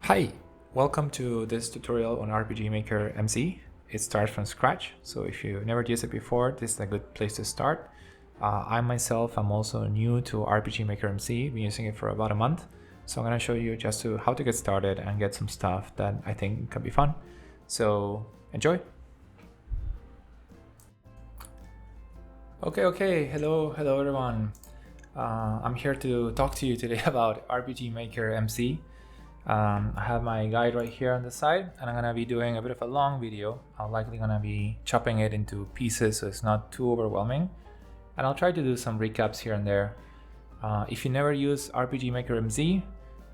Hi, welcome to this tutorial on RPG Maker MC. It starts from scratch, so if you've never used it before, this is a good place to start. I myself am also new to RPG Maker MC, been using it for about a month, so I'm going to show you just how to get started and get some stuff that I think can be fun. So enjoy! Okay, hello everyone. I'm here to talk to you today about RPG Maker MC. I have my guide right here on the side, and I'm gonna be doing a bit of a long video. I'm likely gonna be chopping it into pieces so it's not too overwhelming, and I'll try to do some recaps here and there. If you never use RPG Maker MC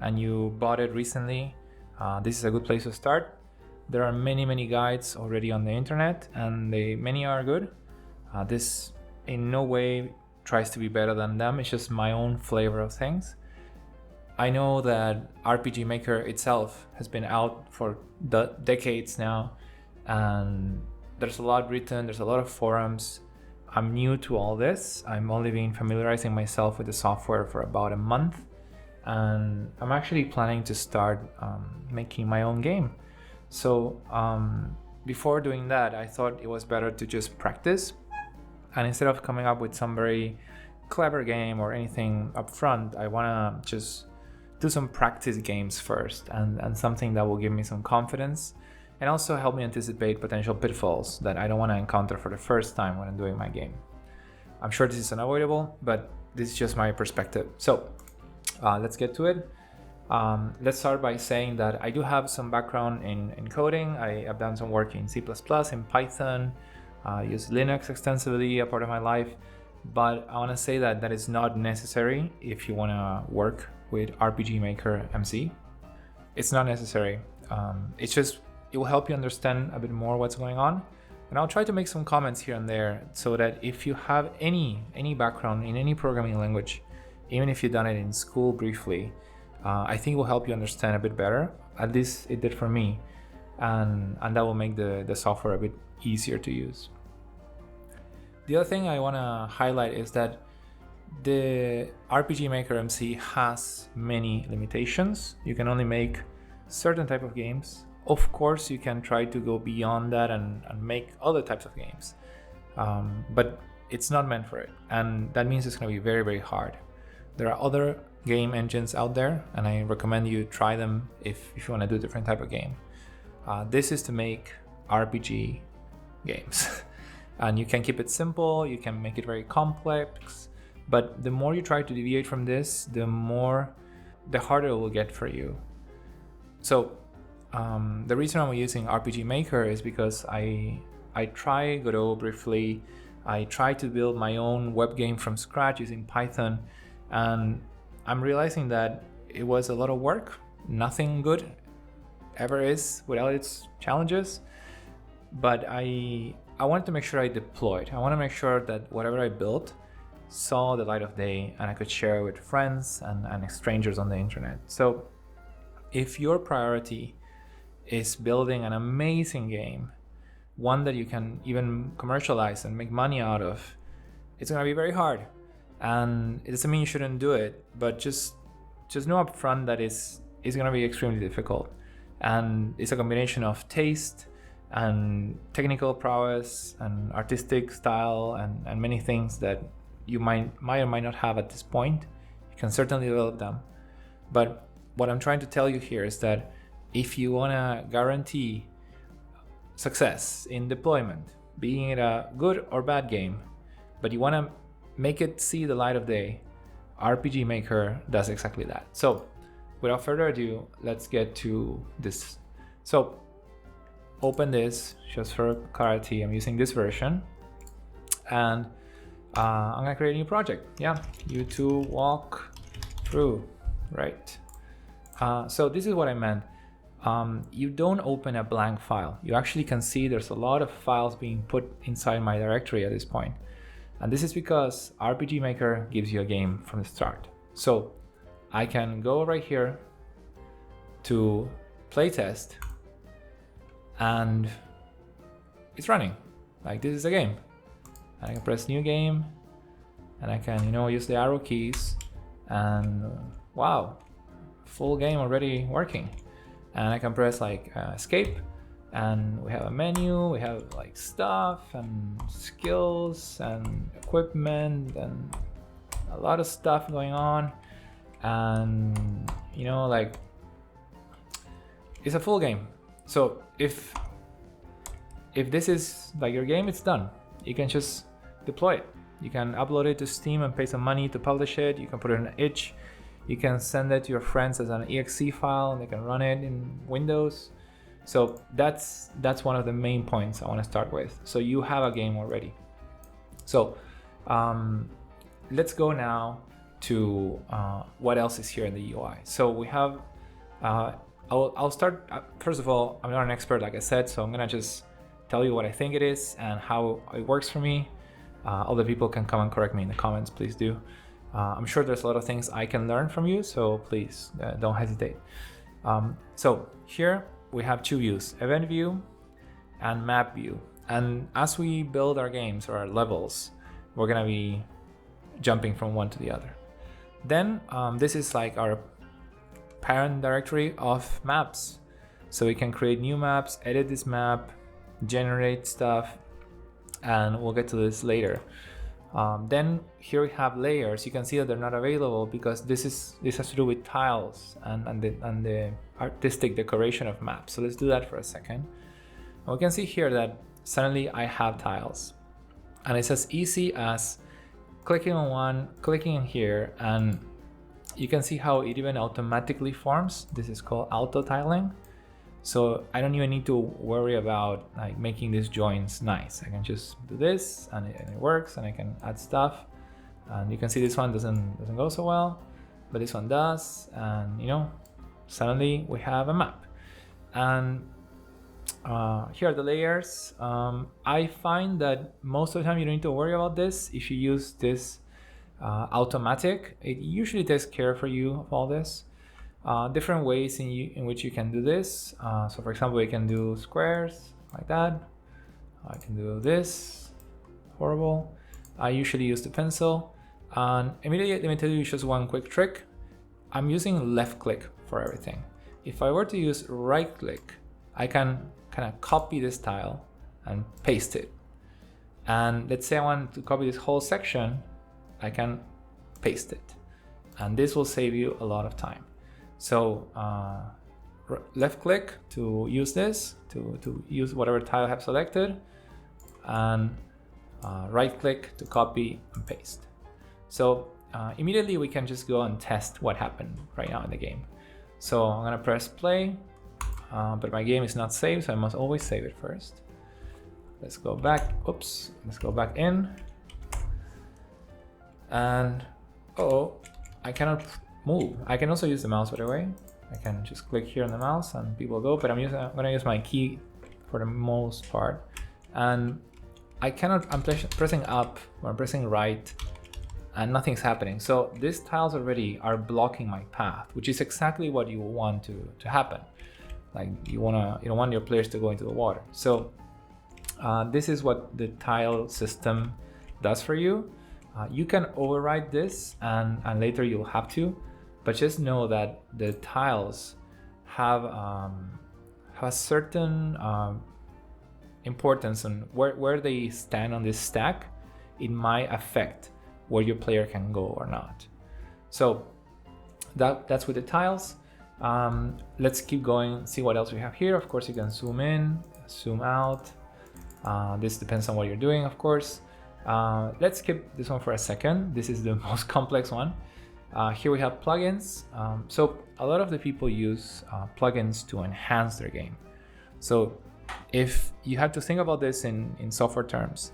and you bought it recently, this is a good place to start. There are many guides already on the internet, and many are good. This in no way tries to be better than them. It's just my own flavor of things. I know that RPG Maker itself has been out for decades now, and there's a lot written, there's a lot of forums. I'm new to all this. I'm only been familiarizing myself with the software for about a month, and I'm actually planning to start making my own game. So before doing that, I thought it was better to just practice, and instead of coming up with some very clever game or anything up front, I want to just do some practice games first and something that will give me some confidence and also help me anticipate potential pitfalls that I don't want to encounter for the first time when I'm doing my game. I'm sure this is unavoidable, but this is just my perspective. So let's get to it. Let's start by saying that I do have some background in coding. I have done some work in C++, in Python, use Linux extensively, a part of my life, but I want to say that is not necessary if you want to work with RPG Maker MC. It's not necessary. It will help you understand a bit more what's going on. And I'll try to make some comments here and there so that if you have any background in any programming language, even if you've done it in school briefly, I think it will help you understand a bit better. At least it did for me. And that will make the software a bit easier to use. The other thing I want to highlight is that the RPG Maker MC has many limitations. You can only make certain type of games. Of course, you can try to go beyond that and make other types of games, but it's not meant for it, and that means it's going to be very hard. There are other game engines out there, and I recommend you try them if you want to do a different type of game. This is to make RPG games, and you can keep it simple, you can make it very complex, but the more you try to deviate from this, the harder it will get for you. So the reason I'm using RPG Maker is because I tried Godot briefly. I tried to build my own web game from scratch using Python, and I'm realizing that it was a lot of work. Nothing good ever is without its challenges, but I wanted to make sure I deployed. I want to make sure that whatever I built saw the light of day and I could share it with friends and strangers on the internet. So if your priority is building an amazing game, one that you can even commercialize and make money out of, it's going to be very hard. And it doesn't mean you shouldn't do it, but just know up front that it's going to be extremely difficult. And it's a combination of taste and technical prowess and artistic style and many things that you might or might not have at this point. You can certainly develop them. But what I'm trying to tell you here is that if you want to guarantee success in deployment, being it a good or bad game, but you want to make it see the light of day, RPG Maker does exactly that. So without further ado, let's get to this. So open this, just for clarity, I'm using this version, and I'm gonna create a new project. Yeah, you2 walk through, right? So this is what I meant. You don't open a blank file. You actually can see there's a lot of files being put inside my directory at this point. And this is because RPG Maker gives you a game from the start. So I can go right here to playtest, and it's running. Like, this is a game. I can press new game, and I can, use the arrow keys, and wow, full game already working. and I can press like escape, and we have a menu, we have like stuff and skills and equipment and a lot of stuff going on. And you know, like, it's a full game. So if this is like your game, it's done. You can just deploy it. You can upload it to Steam and pay some money to publish it. You can put it in an itch. You can send it to your friends as an exe file and they can run it in Windows. So that's one of the main points I want to start with. So you have a game already. So let's go now to what else is here in the UI. So we have, I'll start, first of all, I'm not an expert, like I said, so I'm gonna just tell you what I think it is and how it works for me. Other people can come and correct me in the comments, please do. I'm sure there's a lot of things I can learn from you, so please don't hesitate. So here we have two views, event view and map view. And as we build our games or our levels, we're gonna be jumping from one to the other. Then this is like our parent directory of maps. So we can create new maps, edit this map, generate stuff, and we'll get to this later. Then here we have layers. You can see that they're not available because this has to do with tiles and the artistic decoration of maps. So let's do that for a second. And we can see here that suddenly I have tiles, and it's as easy as clicking on one, clicking in here, and you can see how it even automatically forms. This is called auto tiling. So I don't even need to worry about like making these joins nice. I can just do this and it works, and I can add stuff. And you can see this one doesn't go so well, but this one does. And you know, suddenly we have a map. And here are the layers. I find that most of the time you don't need to worry about this. If you use this automatic, it usually takes care for you of all this. Different ways in which you can do this. So for example, we can do squares like that. I can do this, horrible. I usually use the pencil. And immediately, let me tell you just one quick trick. I'm using left click for everything. If I were to use right click, I can kind of copy this tile and paste it. And let's say I want to copy this whole section, I can paste it. And this will save you a lot of time. So left click to use this, to use whatever tile I have selected, and right click to copy and paste. So immediately we can just go and test what happened right now in the game. So I'm gonna press play, but my game is not saved, so I must always save it first. Let's go back, oops, let's go back in. And I cannot move. I can also use the mouse, by the way. I can just click here on the mouse and people go, but I'm gonna use my key for the most part. And I cannot, I'm pressing up or I'm pressing right and nothing's happening. So these tiles already are blocking my path, which is exactly what you want to happen. Like you don't want your players to go into the water. So this is what the tile system does for you. You can override this and later you'll have to, but just know that the tiles have a certain importance on where they stand on this stack. It might affect where your player can go or not. So that's with the tiles. Let's keep going, see what else we have here. Of course, you can zoom in, zoom out. This depends on what you're doing, of course. Let's skip this one for a second. This is the most complex one. Here we have plugins. So a lot of the people use plugins to enhance their game. So if you have to think about this in software terms,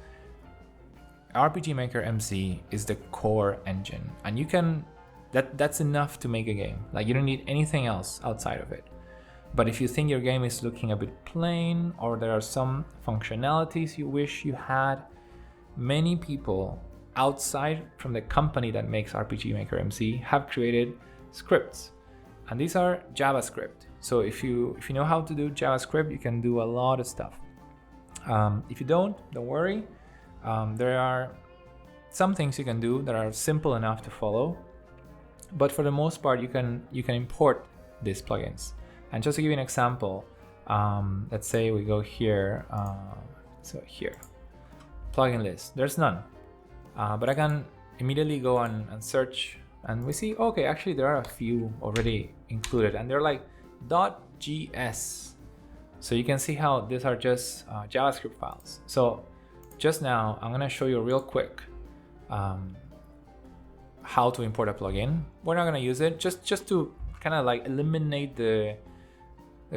RPG Maker MC is the core engine, and you can that's enough to make a game. Like you don't need anything else outside of it. But if you think your game is looking a bit plain, or there are some functionalities you wish you had, many people outside from the company that makes RPG Maker MC have created scripts, and these are JavaScript. So if you know how to do JavaScript, you can do a lot of stuff. If you don't worry. There are some things you can do that are simple enough to follow, but for the most part, you can import these plugins. And just to give you an example, let's say we go here, so here, plugin list, there's none. But I can immediately go and search, and we see, okay, actually there are a few already included, and they're like .gs. So you can see how these are just JavaScript files. So just now, I'm gonna show you real quick how to import a plugin. We're not gonna use it, just to kind of like eliminate the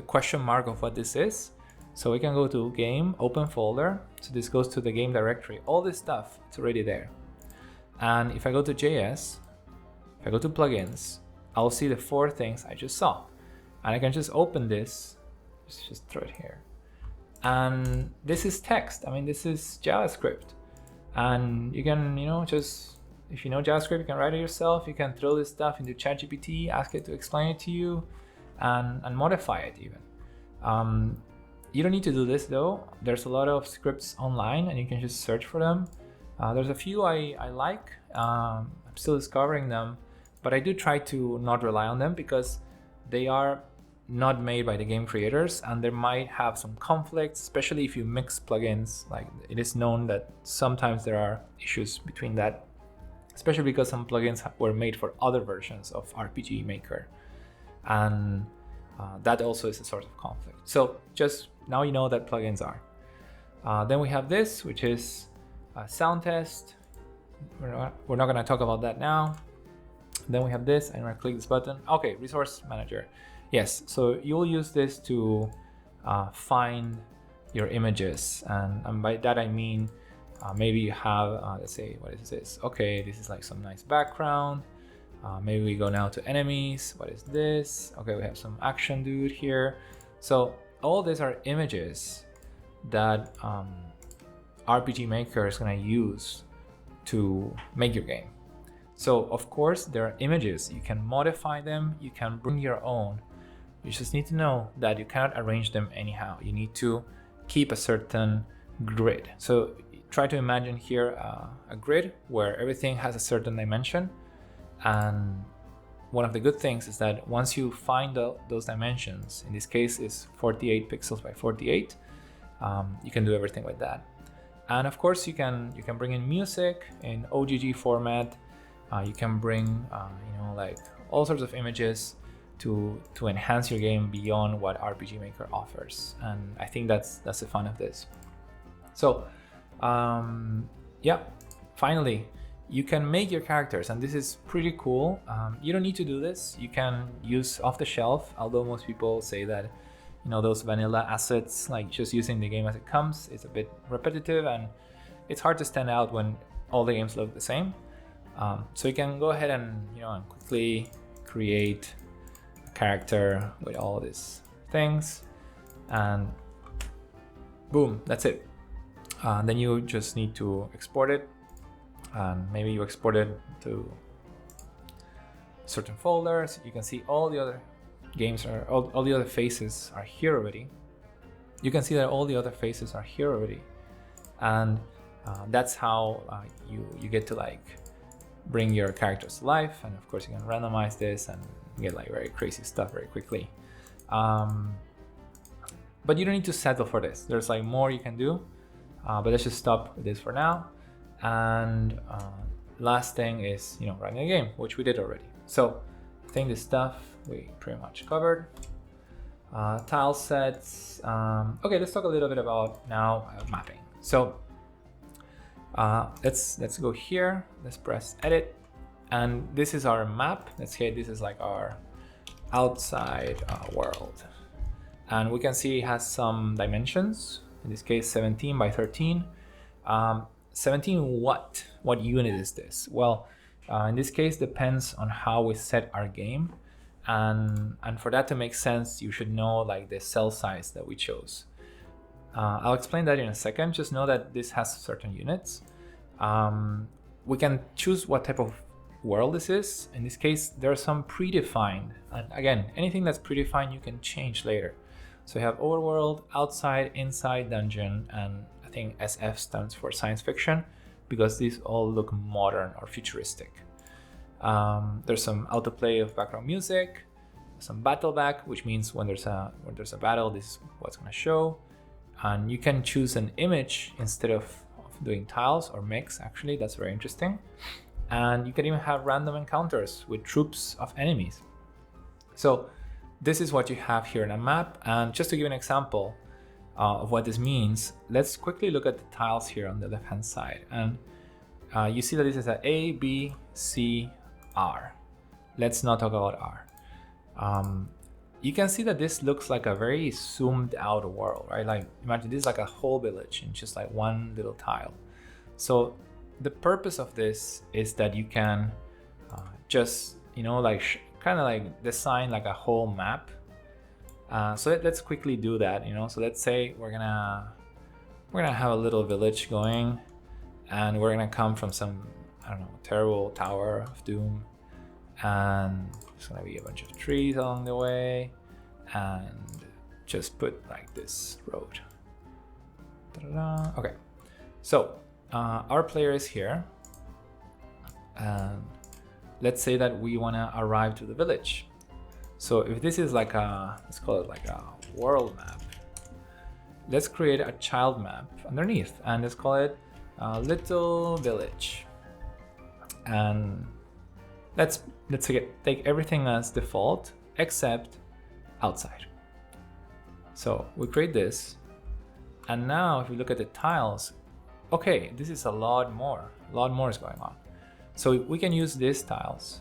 question mark of what this is. So we can go to game, open folder. So this goes to the game directory. All this stuff, it's already there. And if I go to JS, if I go to plugins, I'll see the 4 things I just saw. And I can just open this, just throw it here. And this is text. I mean, this is JavaScript. And you can, just, if you know JavaScript, you can write it yourself. You can throw this stuff into ChatGPT, ask it to explain it to you, and modify it even. You don't need to do this though. There's a lot of scripts online and you can just search for them. There's a few I like. I'm still discovering them, but I do try to not rely on them because they are not made by the game creators and there might have some conflicts, especially if you mix plugins. Like, it is known that sometimes there are issues between that, especially because some plugins were made for other versions of RPG Maker. And that also is a source of conflict. So just now you know that plugins are. Then we have this, which is a sound test. We're not going to talk about that now. Then we have this. I'm going to click this button. Okay, resource manager. Yes, so you'll use this to find your images. And by that I mean maybe you have, let's say, what is this? Okay, this is like some nice background. Maybe we go now to enemies. What is this? Okay, we have some action dude here. So all these are images that RPG Maker is going to use to make your game. So of course there are images. You can modify them. You can bring your own. You just need to know that you cannot arrange them anyhow. You need to keep a certain grid. So try to imagine here a grid where everything has a certain dimension. And one of the good things is that once you find those dimensions, in this case is 48 pixels by 48, you can do everything with that. And of course you can bring in music in OGG format. You can bring like all sorts of images to enhance your game beyond what RPG Maker offers. And I think that's the fun of this. So yeah, finally, you can make your characters, and this is pretty cool. You don't need to do this. You can use off the shelf, although most people say that those vanilla assets, like just using the game as it comes, is a bit repetitive and it's hard to stand out when all the games look the same. So you can go ahead and and quickly create a character with all these things, and boom, that's it. Then you just need to export it, and maybe you export it to certain folders. You can see all the other games are all the other faces are here already. You can see that all the other faces are here already, and that's how you get to like bring your characters to life. And of course you can randomize this and get like very crazy stuff very quickly. But you don't need to settle for this. There's like more you can do, but let's just stop with this for now. And last thing is running a game, which we did already. So I think this stuff we pretty much covered. Tile sets. Okay, let's talk a little bit about now mapping. So let's go here. Let's press edit, and this is our map. Let's say this is like our outside world, and we can see it has some dimensions. In this case, 17 by 13. 17 what unit is this? Well, in this case depends on how we set our game, and for that to make sense, you should know like the cell size that we chose. I'll explain that in a second. Just know that this has certain units. We can choose what type of world this is. In this case, there are some predefined, and again, anything that's predefined you can change later. So you have overworld, outside, inside, dungeon, and I think SF stands for science fiction, because these all look modern or futuristic. There's some autoplay of background music, some battle back, which means when there's a battle, this is what's going to show. And you can choose an image instead of doing tiles or mix. Actually, that's very interesting. And you can even have random encounters with troops of enemies. So this is what you have here in a map. And just to give an example of what this means, let's quickly look at the tiles here on the left hand side. And you see that this is A, B, C, R. Let's not talk about R. You can see that this looks like a very zoomed out world, right? Like imagine this is like a whole village in just like one little tile. So the purpose of this is that you can just, like kind of like design like a whole map. So let's quickly do that, So let's say we're gonna have a little village going, and we're gonna come from some, I don't know, terrible Tower of Doom, and there's gonna be a bunch of trees along the way, and just put like this road. Ta-da-da. Okay, so our player is here, and let's say that we want to arrive to the village. So if this is like let's call it like a world map, let's create a child map underneath, and let's call it Little Village. And let's take everything as default except outside. So we create this, and now if we look at the tiles, okay, this is a lot more is going on. So we can use these tiles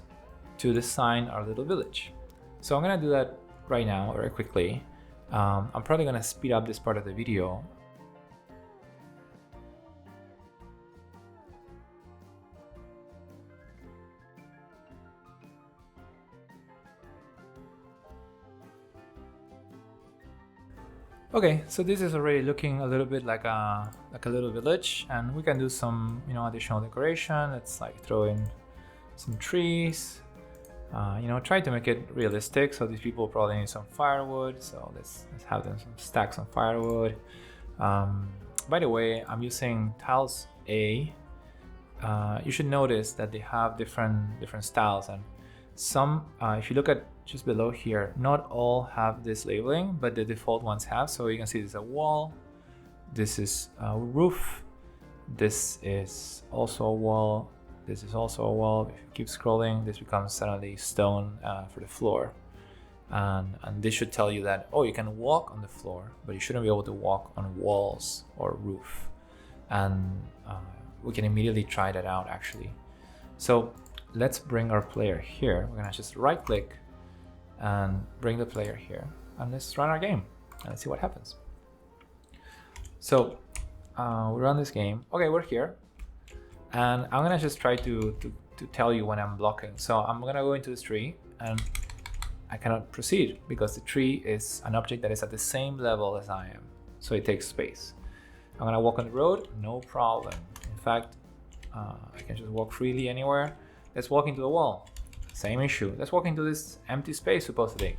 to design our little village. So I'm gonna do that right now very quickly. I'm probably gonna speed up this part of the video. Okay, so this is already looking a little bit like a little village, and we can do some additional decoration. Let's like throw in some trees, try to make it realistic. So these people probably need some firewood, so let's have them stack some firewood. By the way, I'm using tiles A. You should notice that they have different styles, and some if you look at just below here, not all have this labeling, but the default ones have. So you can see there's a wall, this is a roof, this is also a wall, this is also a wall. If you keep scrolling, this becomes suddenly stone for the floor, and this should tell you that, oh, you can walk on the floor, but you shouldn't be able to walk on walls or roof. And we can immediately try that out actually. So let's bring our player here. We're gonna just right click and bring the player here, and let's run our game and let's see what happens. So we run this game. Okay, we're here, and I'm gonna just try to tell you when I'm blocking. So I'm gonna go into this tree, and I cannot proceed because the tree is an object that is at the same level as I am, so it takes space. I'm gonna walk on the road, no problem. In fact, I can just walk freely anywhere. Let's walk into the wall. Same issue. Let's walk into this empty space supposedly.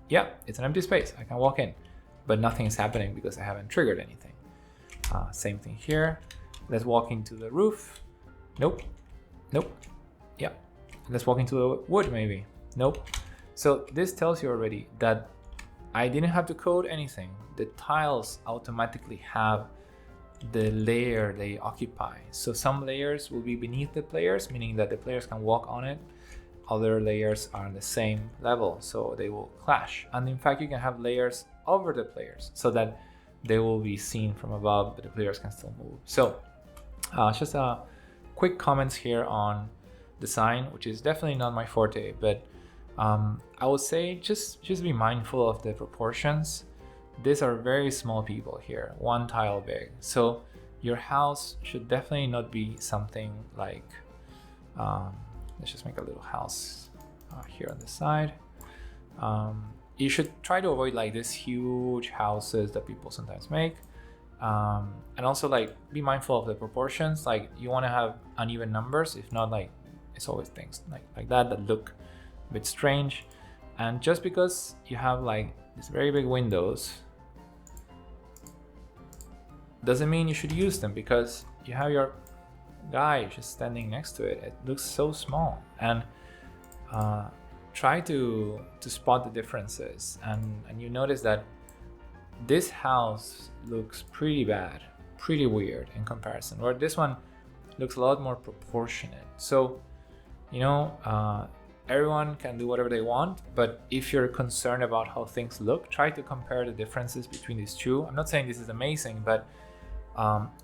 Yeah, it's an empty space. I can walk in, but nothing is happening because I haven't triggered anything. Same thing here. Let's walk into the roof. Nope. Nope. Yeah. Let's walk into the wood maybe. Nope. So this tells you already that I didn't have to code anything. The tiles automatically have the layer they occupy. So some layers will be beneath the players, meaning that the players can walk on it. Other layers are on the same level, so they will clash. And in fact, you can have layers over the players so that they will be seen from above, but the players can still move. So just a quick comments here on design, which is definitely not my forte, but I would say just be mindful of the proportions. These are very small people here, one tile big. So your house should definitely not be something like, let's just make a little house here on the side. You should try to avoid like these huge houses that people sometimes make. And also like be mindful of the proportions. Like you want to have uneven numbers. If not, like it's always things like that look a bit strange. And just because you have like these very big windows doesn't mean you should use them, because you have your guy just standing next to it. It looks so small. And try to spot the differences, and you notice that this house looks pretty bad, pretty weird in comparison, where this one looks a lot more proportionate. So, you know, everyone can do whatever they want, but if you're concerned about how things look, try to compare the differences between these two. I'm not saying this is amazing, but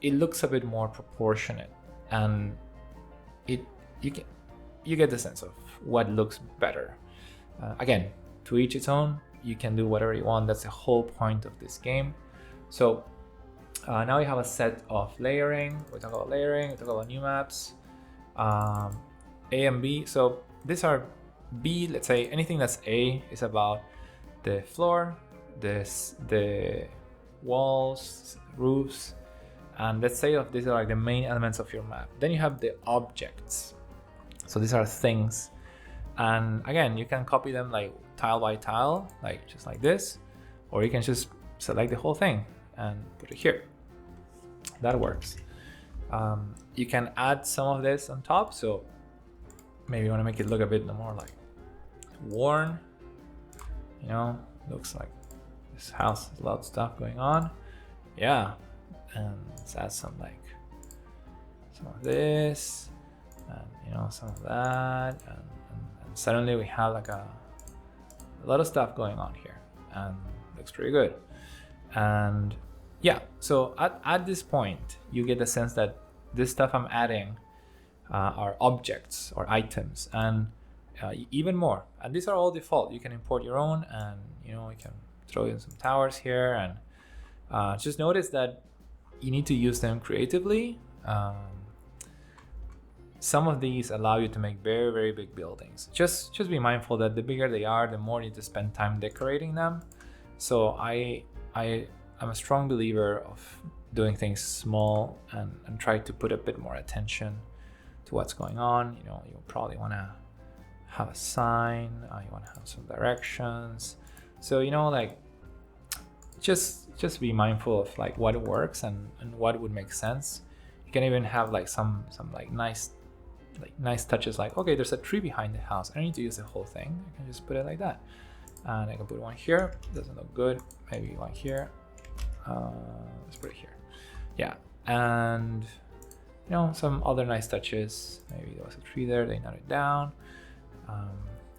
it looks a bit more proportionate, and you get the sense of what looks better. Again, to each its own. You can do whatever you want. That's the whole point of this game. So now we have a set of layering. We talk about layering. We talk about new maps, A and B. So these are B. Let's say anything that's A is about the floor, the walls, roofs, and let's say these are like the main elements of your map. Then you have the objects. So these are things, and again, you can copy them like tile by tile, like just like this, or you can just select the whole thing and put it here. That works. You can add some of this on top, so maybe you want to make it look a bit more like worn, you know, looks like this house has a lot of stuff going on. Yeah, and let's add some of this, and you know, some of that, and suddenly we have like a lot of stuff going on here, and looks pretty good. And yeah, so at this point you get the sense that this stuff I'm adding are objects or items, and even more, and these are all default. You can import your own, and you know, you can throw in some towers here, and just notice that you need to use them creatively. Some of these allow you to make very, very big buildings. Just be mindful that the bigger they are, the more you need to spend time decorating them. So I'm a strong believer of doing things small and try to put a bit more attention to what's going on. You know, you probably want to have a sign, you want to have some directions. So, you know, like just be mindful of like what works and what would make sense. You can even have like some like nice touches, like, okay, there's a tree behind the house. I don't need to use the whole thing. I can just put it like that. And I can put one here. Doesn't look good. Maybe one here. Let's put it here. Yeah. And you know, some other nice touches. Maybe there was a tree there, they noted it down,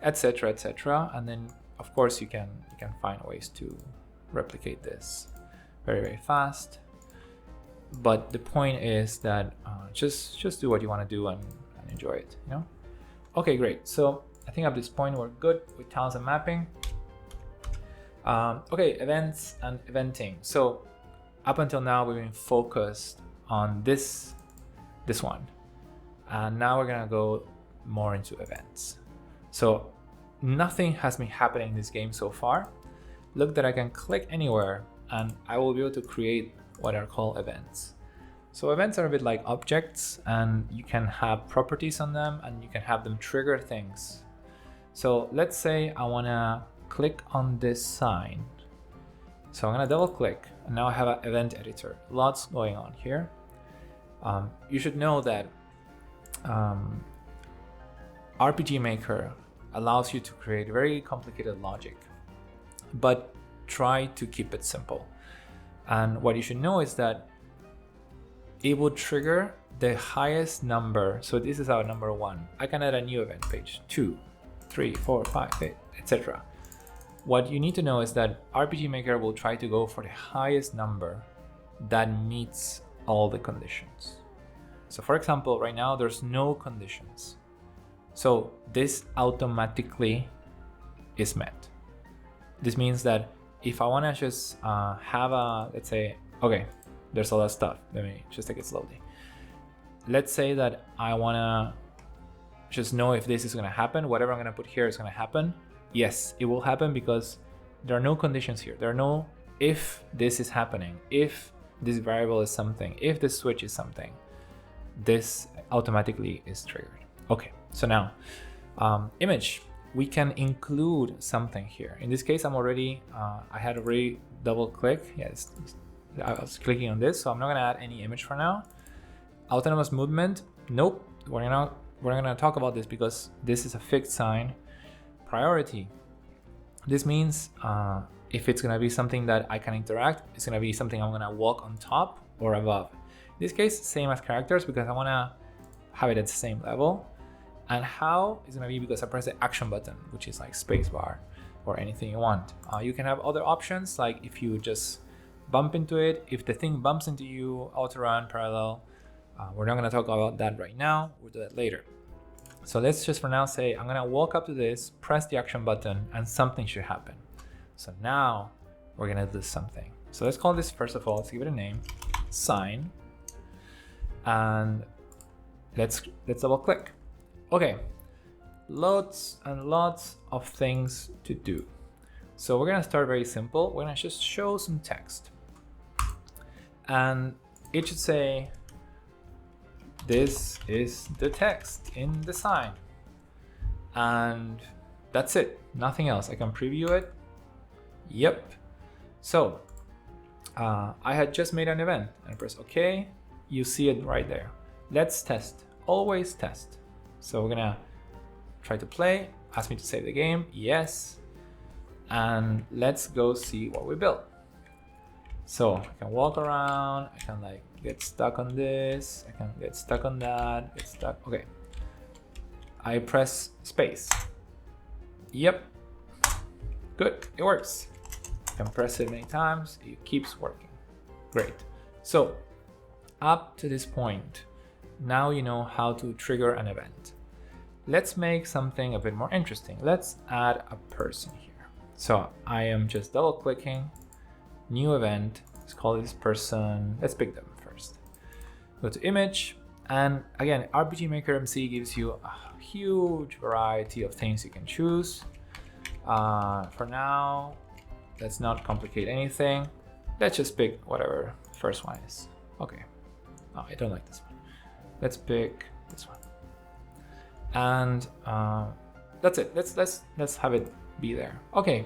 etc, etc. And then of course you can find ways to replicate this very, very fast. But the point is that just do what you want to do and enjoy it, you know. Okay, great. So I think at this point we're good with tiles and mapping. Okay, events and eventing. So up until now we've been focused on this one, and now we're gonna go more into events. So nothing has been happening in this game so far. Look that I can click anywhere and I will be able to create what are called events. So events are a bit like objects, and you can have properties on them and you can have them trigger things. So let's say I want to click on this sign. So I'm going to double click, and now I have an event editor. Lots going on here. You should know that RPG Maker allows you to create very complicated logic, but try to keep it simple. And what you should know is that it will trigger the highest number. So this is our number 1. I can add a new event page, 2, 3, 4, 5, 8, etc. What you need to know is that RPG Maker will try to go for the highest number that meets all the conditions. So for example, right now there's no conditions. So this automatically is met. This means that if I want to just have a, let's say, okay, there's a lot of stuff. Let me just take it slowly. Let's say that I want to just know if this is going to happen. Whatever I'm going to put here is going to happen. Yes, it will happen because there are no conditions here. There are no if this is happening, if this variable is something, if this switch is something. This automatically is triggered. Okay, so now image. We can include something here. In this case, I'm already, I had already double click. Yes, I was clicking on this, so I'm not gonna add any image for now. Autonomous movement, nope. We're not gonna talk about this because this is a fixed sign. priority. This means if it's gonna be something that I can interact, it's gonna be something I'm gonna walk on top or above. In this case, same as characters because I wanna have it at the same level. And how is gonna be because I press the action button, which is like spacebar or anything you want. You can have other options, like if you just bump into it, if the thing bumps into you, auto run, parallel. We're not gonna talk about that right now, we'll do that later. So let's just for now say, I'm gonna walk up to this, press the action button, and something should happen. So now we're gonna do something. So let's call this, first of all, let's give it a name, sign. And let's double click. Okay, lots and lots of things to do. So we're gonna start very simple. We're gonna just show some text. And it should say, this is the text in the sign. And that's it, nothing else. I can preview it. Yep. So I had just made an event and press OK. You see it right there. Let's test, always test. So we're gonna try to play, ask me to save the game, yes. And let's go see what we built. So I can walk around, I can like get stuck on this, I can get stuck on that, get stuck, okay. I press space. Yep, good, it works. I can press it many times, it keeps working. Great. So up to this point, now you know how to trigger an event. Let's make something a bit more interesting. Let's add a person here. So I am just double clicking, new event, let's call this person, let's pick them first. Go to image, and again, RPG Maker MC gives you a huge variety of things you can choose. For now, let's not complicate anything. Let's just pick whatever the first one is. Okay, oh, I don't like this one. Let's pick this one. And that's it. Let's have it be there. Okay,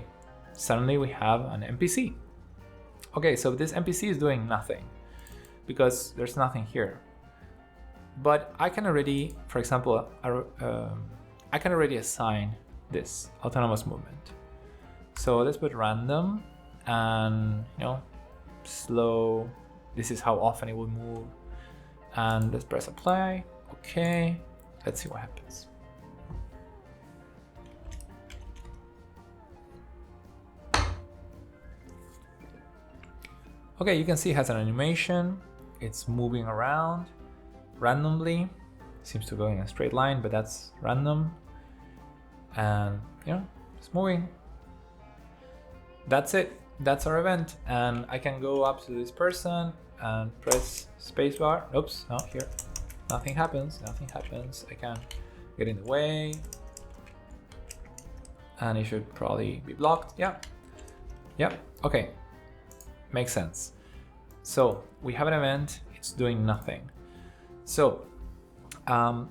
suddenly we have an NPC. Okay, so this NPC is doing nothing because there's nothing here. But I can already, for example, I can already assign this autonomous movement. So let's put random and slow. This is how often it will move. And let's press apply. Okay, let's see what happens. Okay, you can see it has an animation. It's moving around randomly. It seems to go in a straight line, but that's random. And it's moving. That's it. That's our event. And I can go up to this person and press spacebar. Oops, not here. Nothing happens. Nothing happens. I can get in the way. And it should probably be blocked. Yeah. Yeah. Okay. Makes sense. So we have an event. It's doing nothing. So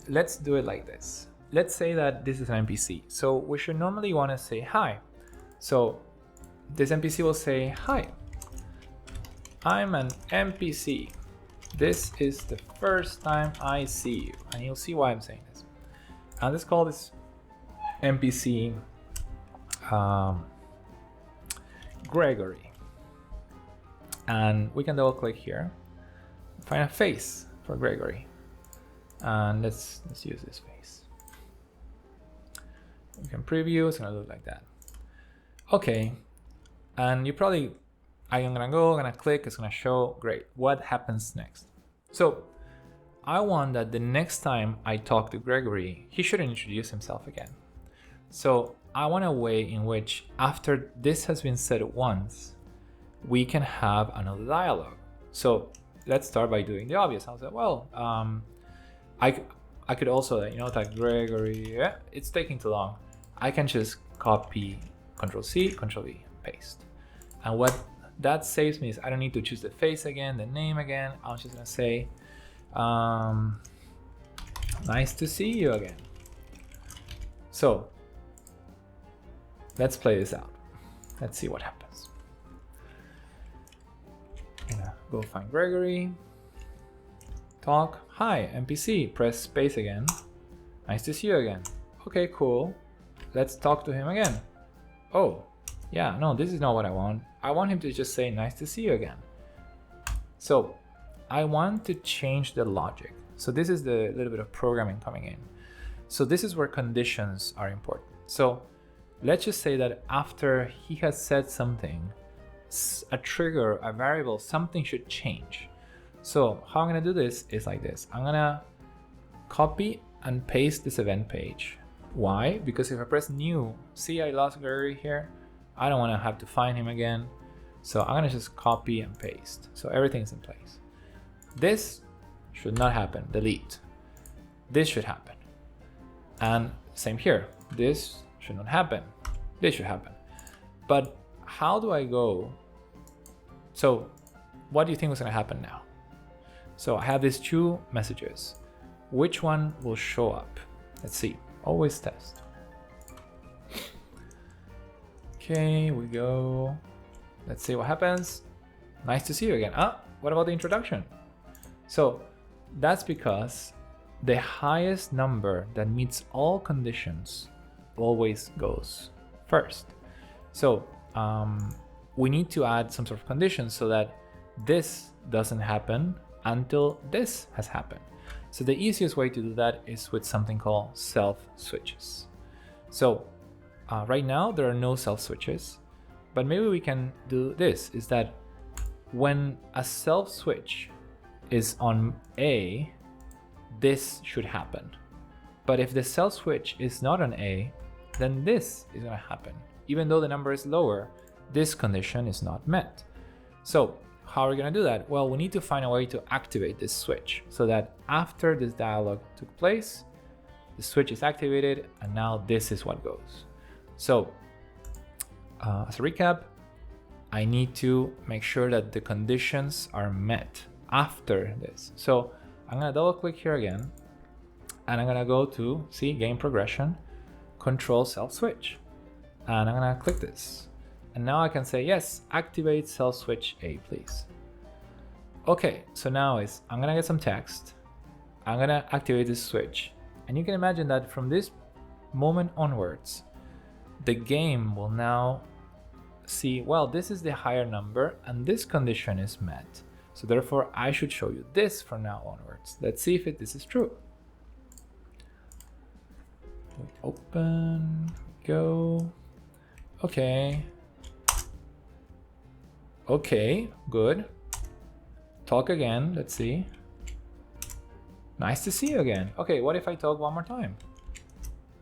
let's do it like this. Let's say that this is an NPC. So we should normally want to say hi. So this NPC will say, hi, I'm an NPC. This is the first time I see you. And you'll see why I'm saying this. And let's call this NPC Gregory. And we can double click here, find a face for Gregory. And let's use this face. We can preview, it's gonna look like that. Okay, and you probably, I'm gonna click, it's gonna show, great. What happens next? So I want that the next time I talk to Gregory, he shouldn't introduce himself again. So I want a way in which after this has been said once, we can have another dialogue. So let's start by doing the obvious. I'll say, well, I could also, type Gregory. Yeah, it's taking too long. I can just copy, Control-C, Control-V, paste. And what that saves me is I don't need to choose the face again, the name again. I'm just gonna say, nice to see you again. So let's play this out. Let's see what happens. Go find Gregory, talk, hi, NPC, press space again. Nice to see you again. Okay, cool. let's talk to him again. Oh, yeah, no, this is not what I want. I want him to just say, nice to see you again. So I want to change the logic. So this is the little bit of programming coming in. So this is where conditions are important. So let's just say that after he has said something, a trigger, a variable, something should change. So how I'm gonna do this is like this. I'm gonna copy and paste this event page. Why? Because if I press new, see I lost Gregory here. I don't wanna have to find him again. So I'm gonna just copy and paste. So everything's in place. This should not happen, delete. This should happen. And same here, this should not happen. This should happen. But how do I go? So what do you think was gonna happen now? So I have these two messages. Which one will show up? Let's see, always test. Okay, we go. Let's see what happens. Nice to see you again. What about the introduction? So that's because the highest number that meets all conditions always goes first. So we need to add some sort of condition so that this doesn't happen until this has happened. So the easiest way to do that is with something called self switches. So right now there are no self switches, but maybe we can do this, is that when a self switch is on A, this should happen. But if the self switch is not on A, then this is gonna happen. Even though the number is lower, this condition is not met. So how are we gonna do that? Well, we need to find a way to activate this switch so that after this dialog took place, the switch is activated and now this is what goes. So as a recap, I need to make sure that the conditions are met after this. So I'm gonna double click here again and I'm gonna go to, see, game progression, control self switch. And I'm gonna click this. And now I can say, yes, activate self switch A, please. Okay, so now I'm gonna get some text. I'm gonna activate this switch. And you can imagine that from this moment onwards, the game will now see, well, this is the higher number and this condition is met. So therefore I should show you this from now onwards. Let's see if this is true. Open, go. Okay. Okay, good. Talk again, let's see. Nice to see you again. Okay, what if I talk one more time?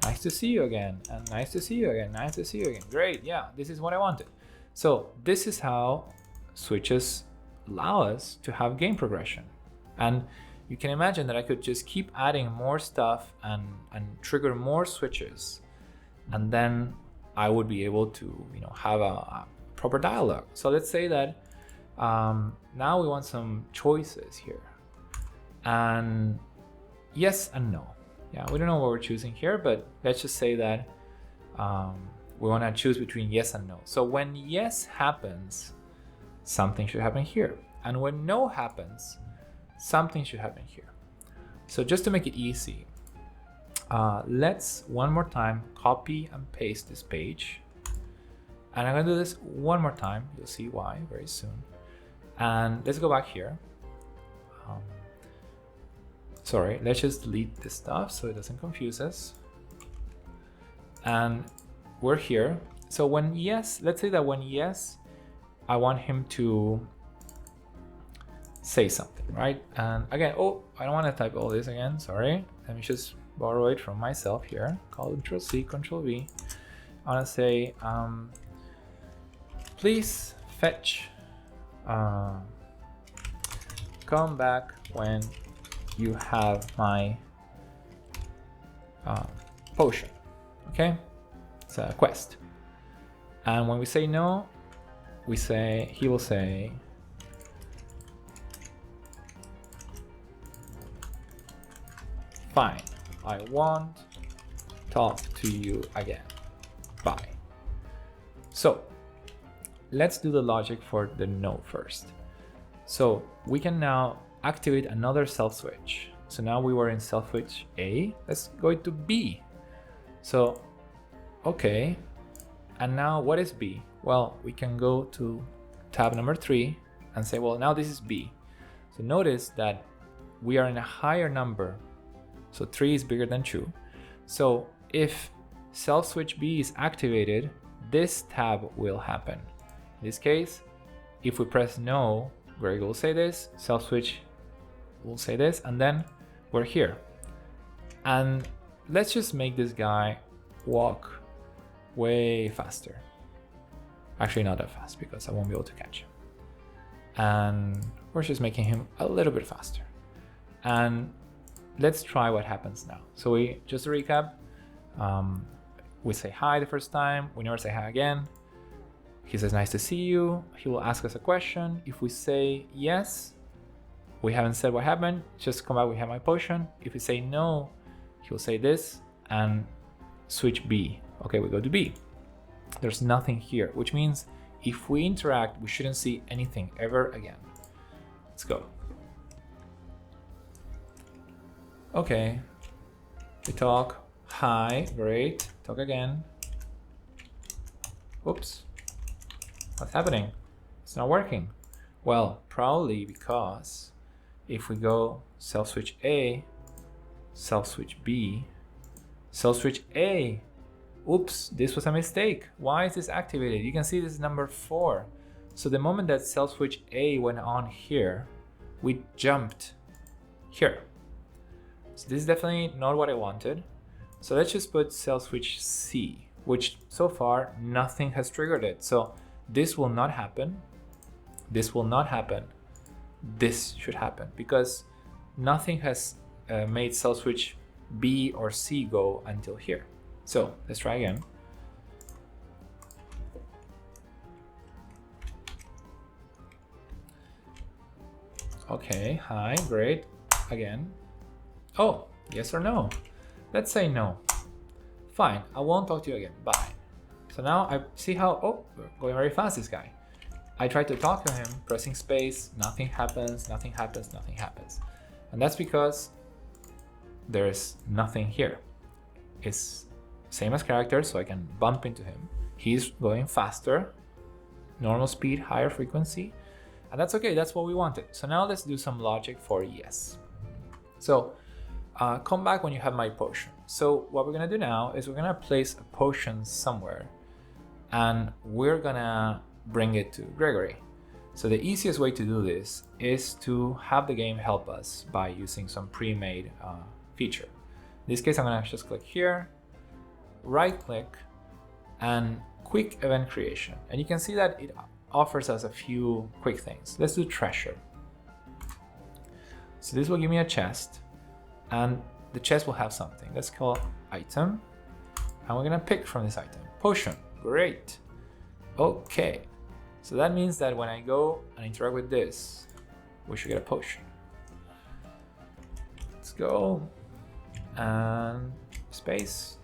Nice to see you again, and nice to see you again, nice to see you again. Great, yeah, this is what I wanted. So this is how switches allow us to have game progression. And you can imagine that I could just keep adding more stuff and trigger more switches, and then I would be able to, have a proper dialogue. So let's say that now we want some choices here, and yes and no. Yeah, we don't know what we're choosing here, but let's just say that we want to choose between yes and no. So when yes happens, something should happen here, and when no happens, something should happen here. So just to make it easy, let's one more time copy and paste this page, and I'm gonna do this one more time. You'll see why very soon. And let's go back here. Sorry, let's just delete this stuff so it doesn't confuse us. And we're here. So when yes, let's say that when yes, I want him to say something, right? And again, oh, I don't want to type all this again, sorry. Let me just borrow it from myself here. Control C, Control V. I want to say, please fetch, come back when you have my potion. Okay, it's a quest. And when we say no, he will say, fine, I won't talk to you again, bye. So let's do the logic for the no first. So we can now activate another self switch. So now we were in self switch A, let's go to B. So, Okay, and now what is B? Well, we can go to tab number 3 and say, well, now this is B. So notice that we are in a higher number. So 3 is bigger than 2. So if self switch B is activated, this tab will happen. In this case, if we press no, Greg will say this, self switch will say this, and then we're here. And let's just make this guy walk way faster. Actually, not that fast because I won't be able to catch him. And we're just making him a little bit faster. And let's try what happens now. So we just to recap, we say hi the first time, we never say hi again. He says nice to see you. He will ask us a question. If we say yes, we haven't said what happened, just come back, we have my potion. If we say no, he'll say this and switch B. Okay, we go to B. There's nothing here, which means if we interact, we shouldn't see anything ever again. Let's go. Okay, we talk. Hi, great. Talk again. Oops. What's happening? It's not working. Well, probably because if we go self switch A, self switch B, self switch A. Oops, this was a mistake. Why is this activated? You can see this is number 4. So the moment that self switch A went on here, we jumped here. So this is definitely not what I wanted. So let's just put self switch C, which so far nothing has triggered it. So this will not happen. This will not happen. This should happen because nothing has made self switch B or C go until here. So let's try again. Okay, hi, great. Again. Oh, yes or no? Let's say no. Fine, I won't talk to you again. Bye. So now I see how, oh, we're going very fast, this guy. I try to talk to him, pressing space, nothing happens, nothing happens, nothing happens. And that's because there's nothing here. It's same as character, so I can bump into him. He's going faster, normal speed, higher frequency, and that's okay, that's what we wanted. So now let's do some logic for yes. So come back when you have my potion. So what we're gonna do now is we're gonna place a potion somewhere and we're gonna bring it to Gregory. So the easiest way to do this is to have the game help us by using some pre-made feature. In this case, I'm gonna just click here, right click, and quick event creation. And you can see that it offers us a few quick things. Let's do treasure. So this will give me a chest, and the chest will have something. Let's call item, and we're gonna pick from this item. Potion, great. Okay, so that means that when I go and interact with this, we should get a potion. Let's go, and space.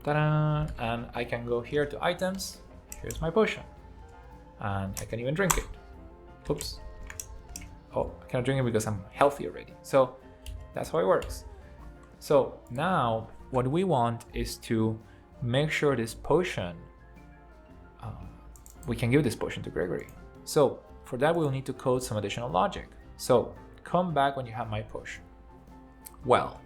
Ta-da! And I can go here to items. Here's my potion. And I can even drink it. Oops. Oh, I cannot drink it because I'm healthy already. So that's how it works. So now what we want is to make sure this potion, we can give this potion to Gregory. So for that, we'll need to code some additional logic. So come back when you have my potion. Well,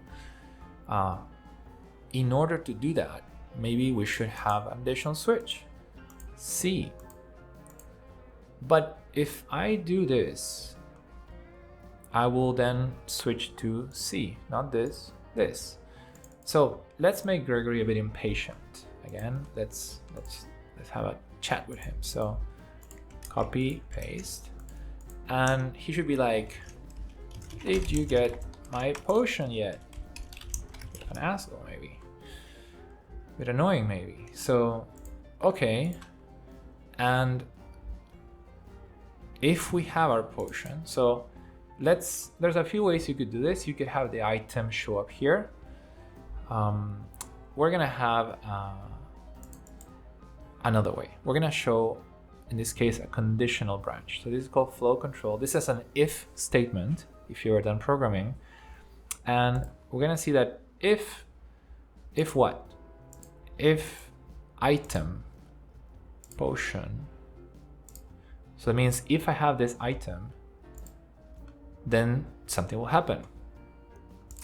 in order to do that, maybe we should have an additional switch, C. But if I do this, I will then switch to C, not this, this. So let's make Gregory a bit impatient. Again, let's have a chat with him. So copy, paste, and he should be like, did you get my potion yet? An asshole, maybe. A bit annoying, maybe. So, okay. And if we have our potion, so there's a few ways you could do this. You could have the item show up here. We're gonna have another way. We're gonna show, in this case, a conditional branch. So this is called flow control. This is an if statement, if you are done programming. And we're gonna see that if what? if item potion. So that means if I have this item, then something will happen.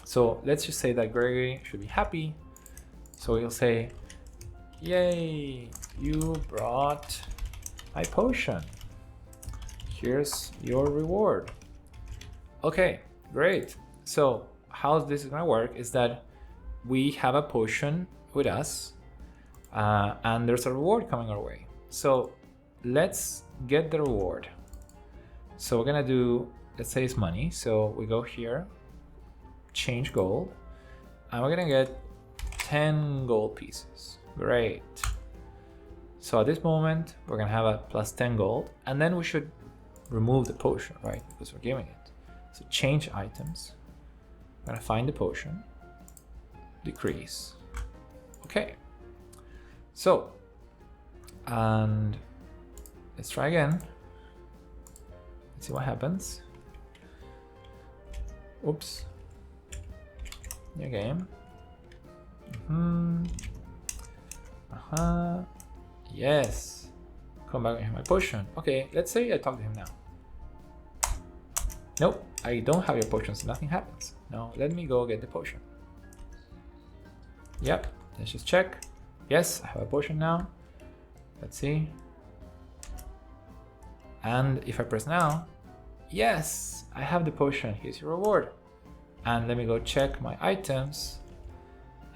So let's just say that Gregory should be happy. So he'll say, yay, you brought my potion. Here's your reward. Okay, great. So how this is gonna work is that we have a potion with us and there's a reward coming our way. So let's get the reward. So we're gonna do, let's say it's money. So we go here, change gold, and we're gonna get 10 gold pieces. Great. So at this moment, we're gonna have a plus 10 gold, and then we should remove the potion, right? Because we're giving it. So change items. I'm gonna find the potion, decrease. Okay. So, and let's try again. Let's see what happens. Oops. New game. Yes. Come back and have my potion. Okay, let's say I talk to him now. Nope, I don't have your potion, so nothing happens. Now let me go get the potion. Yep, let's just check. Yes, I have a potion now. Let's see. And if I press now, yes, I have the potion. Here's your reward. And let me go check my items.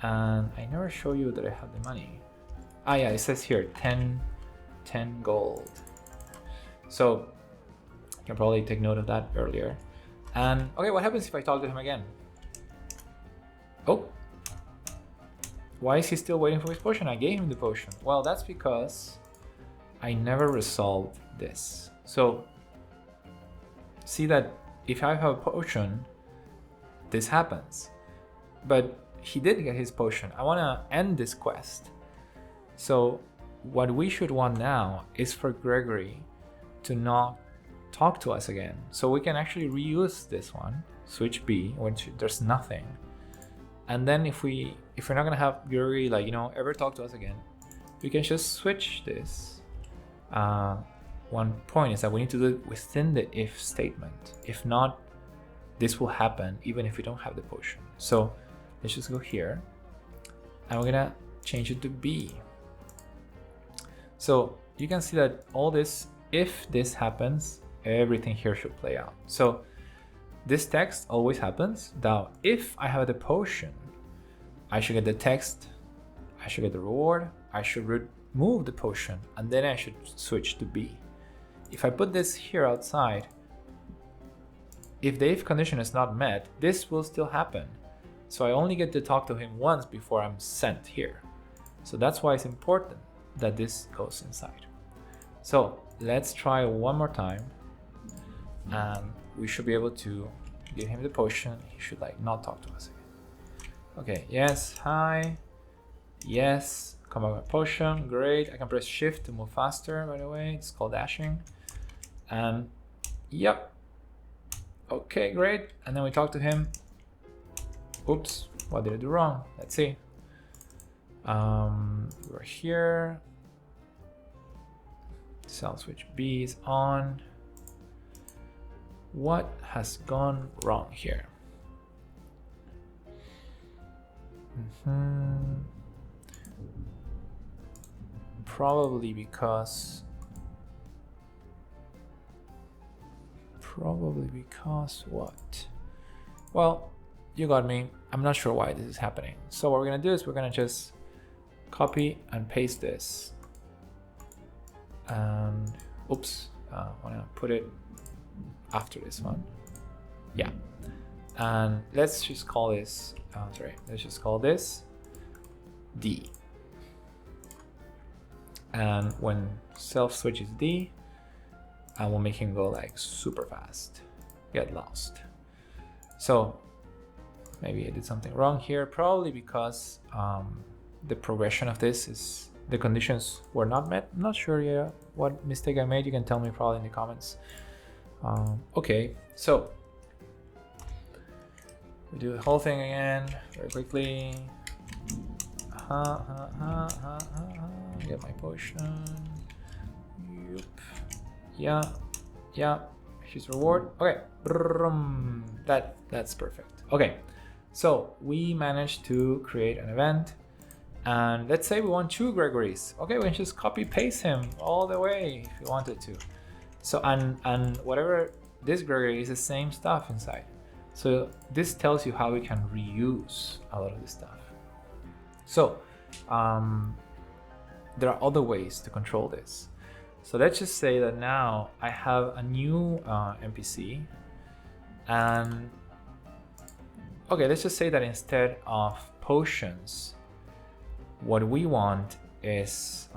And I never show you that I have the money. Ah yeah, it says here 10 gold. So you can probably take note of that earlier. And okay, what happens if I talk to him again? Oh, why is he still waiting for his potion? I gave him the potion. Well, that's because I never resolved this. So see that if I have a potion, this happens. But he did get his potion. I want to end this quest. So what we should want now is for Gregory to not talk to us again. So we can actually reuse this one, switch B, when there's nothing. And then if we're not gonna have Gregory ever talk to us again, we can just switch this. One point is that we need to do it within the if statement. If not, this will happen even if we don't have the potion. So let's just go here and we're gonna change it to B. So you can see that all this, if this happens, everything here should play out. So this text always happens. Now, if I have the potion, I should get the text, I should get the reward, I should remove the potion, and then I should switch to B. If I put this here outside, if the if condition is not met, this will still happen. So I only get to talk to him once before I'm sent here. So that's why it's important that this goes inside. So let's try one more time. And we should be able to give him the potion. He should not talk to us again. Okay, yes, hi. Yes, come back with potion, great. I can press shift to move faster, by the way. It's called dashing. And yep. Okay, great. And then we talk to him. Oops, what did I do wrong? Let's see. We're here. Cell switch B is on. What has gone wrong here? Probably because what? Well, you got me. I'm not sure why this is happening. So what we're gonna do is we're gonna just copy and paste this. And oops, I wanna put it after this one. Yeah. And let's just call this, let's just call this D. And when self switches D, I will make him go super fast, get lost. So maybe I did something wrong here, probably because the progression of this is, the conditions were not met. I'm not sure yet what mistake I made. You can tell me probably in the comments. Okay, so we do the whole thing again very quickly. Get my potion. Yep. Yeah. Yeah. She's reward. Okay. That's perfect. Okay. So we managed to create an event. And let's say we want 2 Gregories. Okay, we can just copy paste him all the way if you wanted to. So and whatever this Gregory is the same stuff inside. So this tells you how we can reuse a lot of this stuff. So there are other ways to control this. So let's just say that now I have a new NPC, and okay, let's just say that instead of potions, what we want is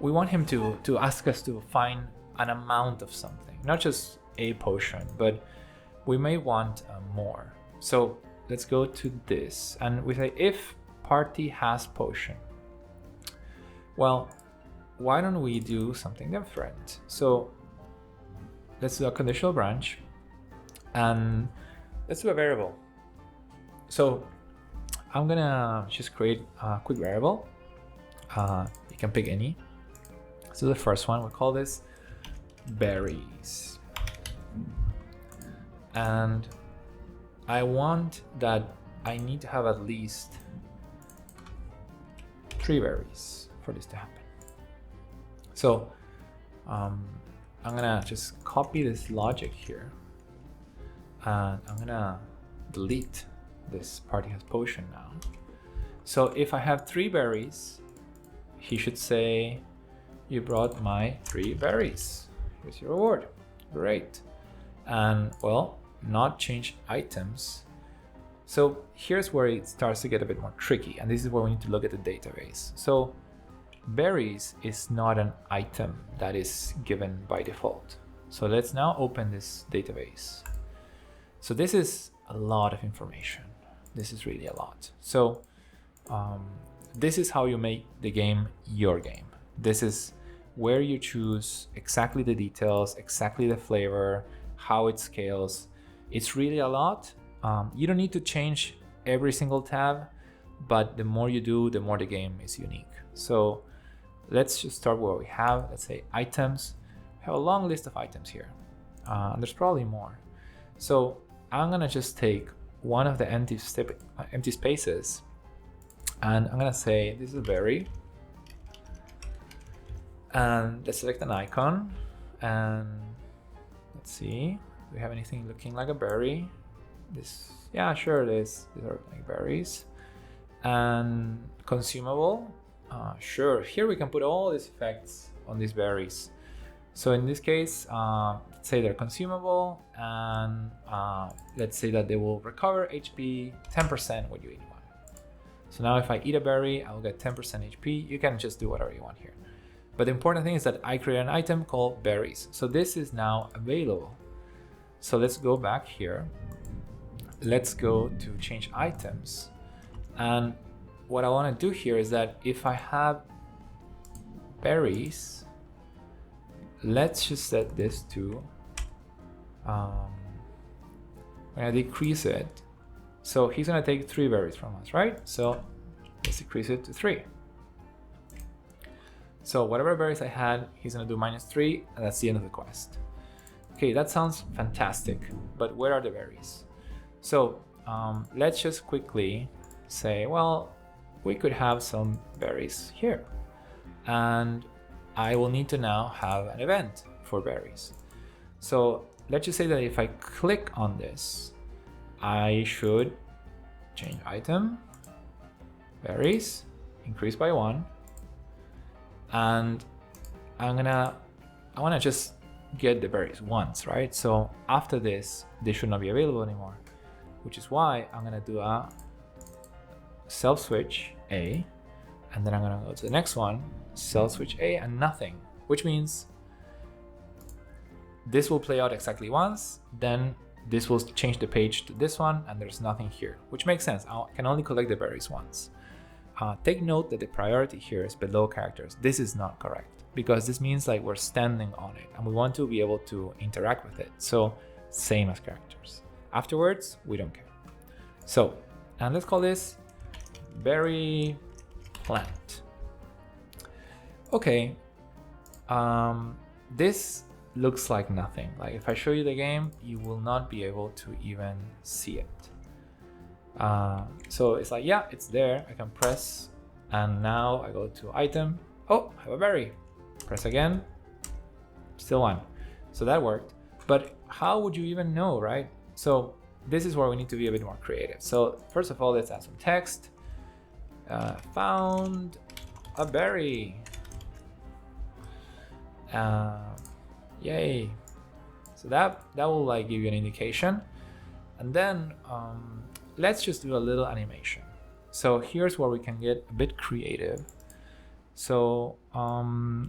we want him to ask us to find an amount of something, not just a potion, but we may want more. So let's go to this, and we say if party has potion. Well, why don't we do something different? So let's do a conditional branch, and let's do a variable. So I'm gonna just create a quick variable. You can pick any. So the first one, we'll call this berries. And I want that I need to have at least 3 berries for this to happen. So I'm gonna just copy this logic here, and I'm gonna delete this party has potion now. So if I have 3 berries, he should say, you brought my 3 berries. Here's your reward. Great. And well, not change items. So here's where it starts to get a bit more tricky, and this is where we need to look at the database. So berries is not an item that is given by default. So let's now open this database. So this is a lot of information. This is really a lot. So this is how you make the game your game. This is where you choose exactly the details, exactly the flavor, how it scales. It's really a lot. You don't need to change every single tab, but the more you do, the more the game is unique. So let's just start where we have, let's say items. We have a long list of items here. There's probably more. So I'm gonna just take one of the empty spaces, and I'm gonna say this is a berry, and let's select an icon, and let's see, do we have anything looking like a berry? This, yeah, sure it is. These are like berries. And consumable, sure, here we can put all these effects on these berries. So in this case, let's say they're consumable, and let's say that they will recover HP 10% when you eat one. So now if I eat a berry, I will get 10% HP. You can just do whatever you want here. But the important thing is that I create an item called berries. So this is now available. So let's go back here. Let's go to change items. And what I want to do here is that if I have berries, let's just set this to, I'm gonna decrease it. So he's gonna take 3 berries from us, right? So let's decrease it to 3. So whatever berries I had, he's gonna do -3, and that's the end of the quest. Okay, that sounds fantastic, but where are the berries? So let's just quickly say, well, we could have some berries here, and I will need to now have an event for berries. So let's just say that if I click on this, I should change item, berries, increase by 1, and I want to just get the berries once, right? So after this, they should not be available anymore, which is why I'm gonna do a self switch A, and then I'm gonna go to the next one, self switch A and nothing, which means this will play out exactly once, then this will change the page to this one, and there's nothing here, which makes sense. I can only collect the berries once. Take note that the priority here is below characters. This is not correct, because this means like we're standing on it and we want to be able to interact with it. So same as characters. Afterwards, we don't care. So, and let's call this berry plant. Okay, this looks like nothing. Like if I show you the game, you will not be able to even see it. So it's like, yeah, it's there. I can press, and now I go to item. Oh, I have a berry. Press again, still one. So that worked. But how would you even know, right? So this is where we need to be a bit more creative. So first of all, let's add some text. Found a berry. Yay. So that will like give you an indication. And then let's just do a little animation. So here's where we can get a bit creative. So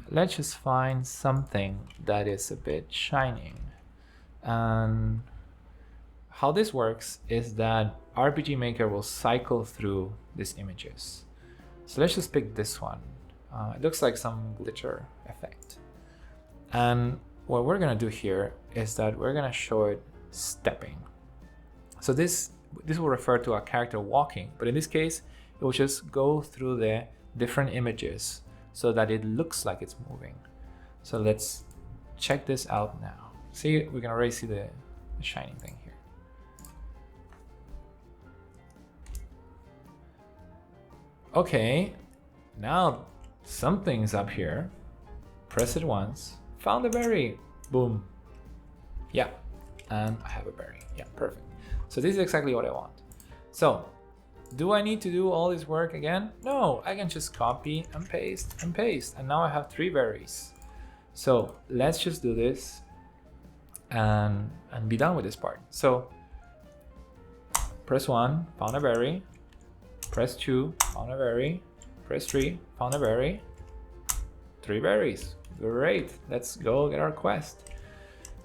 let's just find something that is a bit shining. And how this works is that RPG Maker will cycle through these images. So let's just pick this one. It looks like some glitter effect. And what we're gonna do here is that we're gonna show it stepping. So this will refer to a character walking, but in this case, it will just go through the different images so that it looks like it's moving. So let's check this out now. See, we can already see the shining thing here. Okay, now something's up here. Press it once. Found a berry. Boom. Yeah, and I have a berry. Yeah, perfect. So this is exactly what I want. So do I need to do all this work again? No, I can just copy and paste, and now I have 3 berries. So let's just do this and be done with this part. So press 1, found a berry. Press 2, found a berry. Press 3, found a berry. 3 berries. Great, let's go get our quest.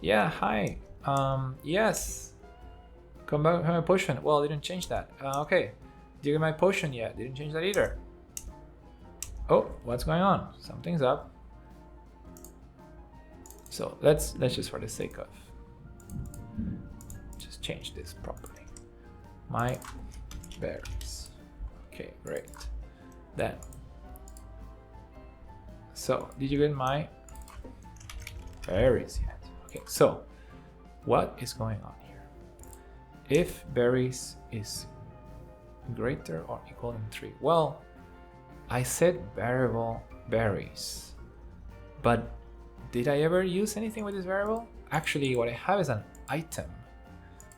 Yeah, hi. Yes. Come back with my potion. Well, didn't change that. Okay. Did you get my potion yet? Didn't change that either. Oh, what's going on? Something's up. So let's just, for the sake of, just change this properly. My berries. Okay, great. Then. So, did you get my berries yet? Okay, so what is going on here? If berries is greater or equal than 3. Well, I said variable berries, but did I ever use anything with this variable? Actually, what I have is an item.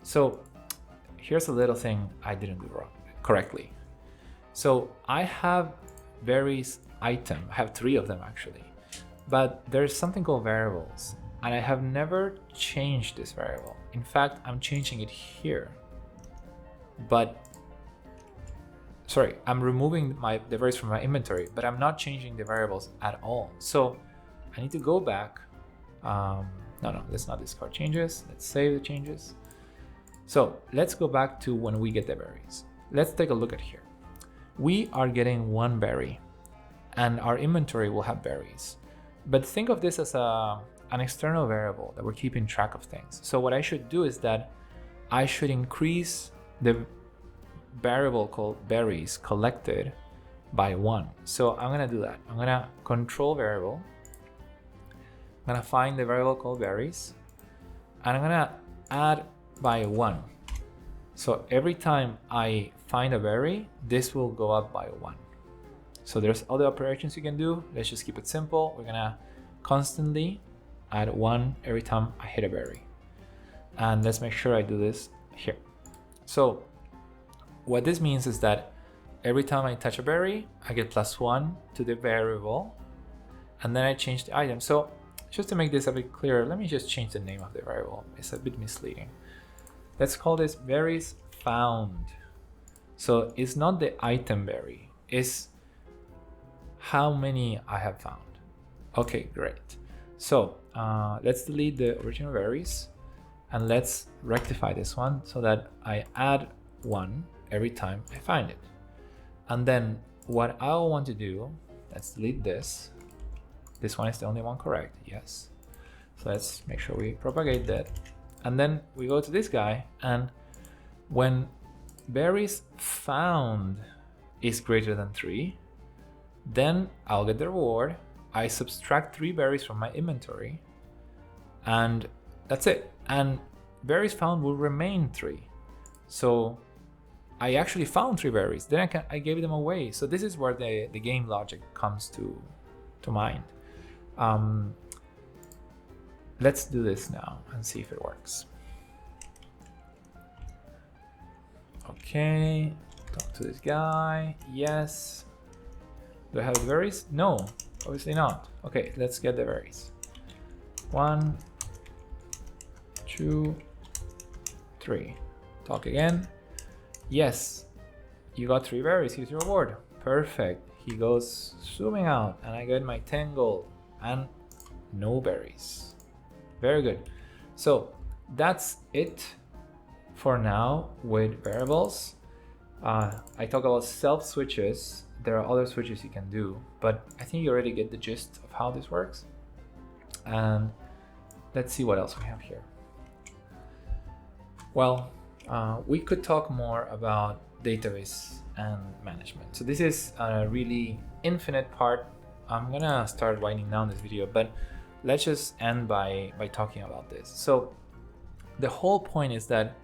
So here's a little thing I didn't do correctly. So I have berries item. I have 3 of them actually, but there's something called variables, and I have never changed this variable. In fact, I'm changing it here, but sorry, I'm removing the berries from my inventory, but I'm not changing the variables at all. So I need to go back. No, let's not discard changes. Let's save the changes. So let's go back to when we get the berries. Let's take a look at here. We are getting 1 berry, and our inventory will have berries. But think of this as an external variable that we're keeping track of things. So what I should do is that I should increase the variable called berries collected by 1. So I'm gonna do that. I'm gonna control variable. I'm gonna find the variable called berries, and I'm gonna add by 1. So every time I find a berry, this will go up by 1. So there's other operations you can do. Let's just keep it simple. We're gonna constantly add 1 every time I hit a berry. And let's make sure I do this here. So what this means is that every time I touch a berry, I get +1 to the variable, and then I change the item. So just to make this a bit clearer, let me just change the name of the variable. It's a bit misleading. Let's call this berries found. So it's not the item berry, it's how many I have found. Okay, great. So let's delete the original berries, and let's rectify this one so that I add 1 every time I find it. And then what I want to do, let's delete this. This one is the only one correct, yes. So let's make sure we propagate that. And then we go to this guy, and when berries found is greater than 3, then I'll get the reward. I subtract 3 berries from my inventory, and that's it. And berries found will remain 3. So I actually found 3 berries. Then I gave them away. So this is where the game logic comes to mind. Let's do this now and see if it works. Okay, talk to this guy. Yes. Do I have the berries? No, obviously not. Okay, let's get the berries. 1, 2, 3. Talk again. Yes, you got 3 berries. Here's your reward. Perfect. He goes zooming out, and I get my 10 gold and no berries. Very good. So that's it for now with variables. I talk about self switches. There are other switches you can do, but I think you already get the gist of how this works. And let's see what else we have here. Well, we could talk more about database and management. So this is a really infinite part. I'm gonna start winding down this video, but let's just end by talking about this. So the whole point is that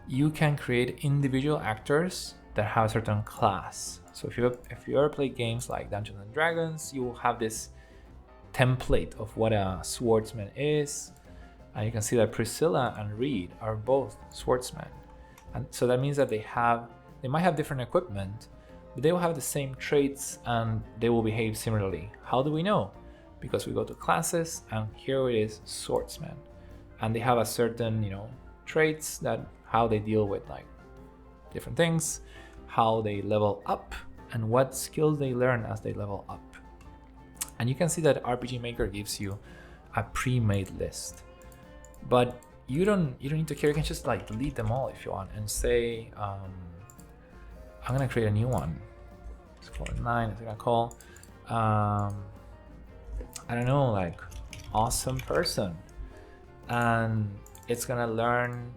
you can create individual actors that have a certain class. So if you ever play games like Dungeons and Dragons, you will have this template of what a swordsman is, and you can see that Priscilla and Reed are both swordsmen, and so that means that they might have different equipment, but they will have the same traits and they will behave similarly. How do we know? Because we go to classes, and here it is swordsman, and they have a certain traits, that how they deal with like different things, how they level up, and what skills they learn as they level up. And you can see that RPG Maker gives you a pre-made list, but you don't need to care. You can just like delete them all if you want and say I'm gonna create a new one. Let's call it 9. It's gonna call I don't know, like awesome person, and it's gonna learn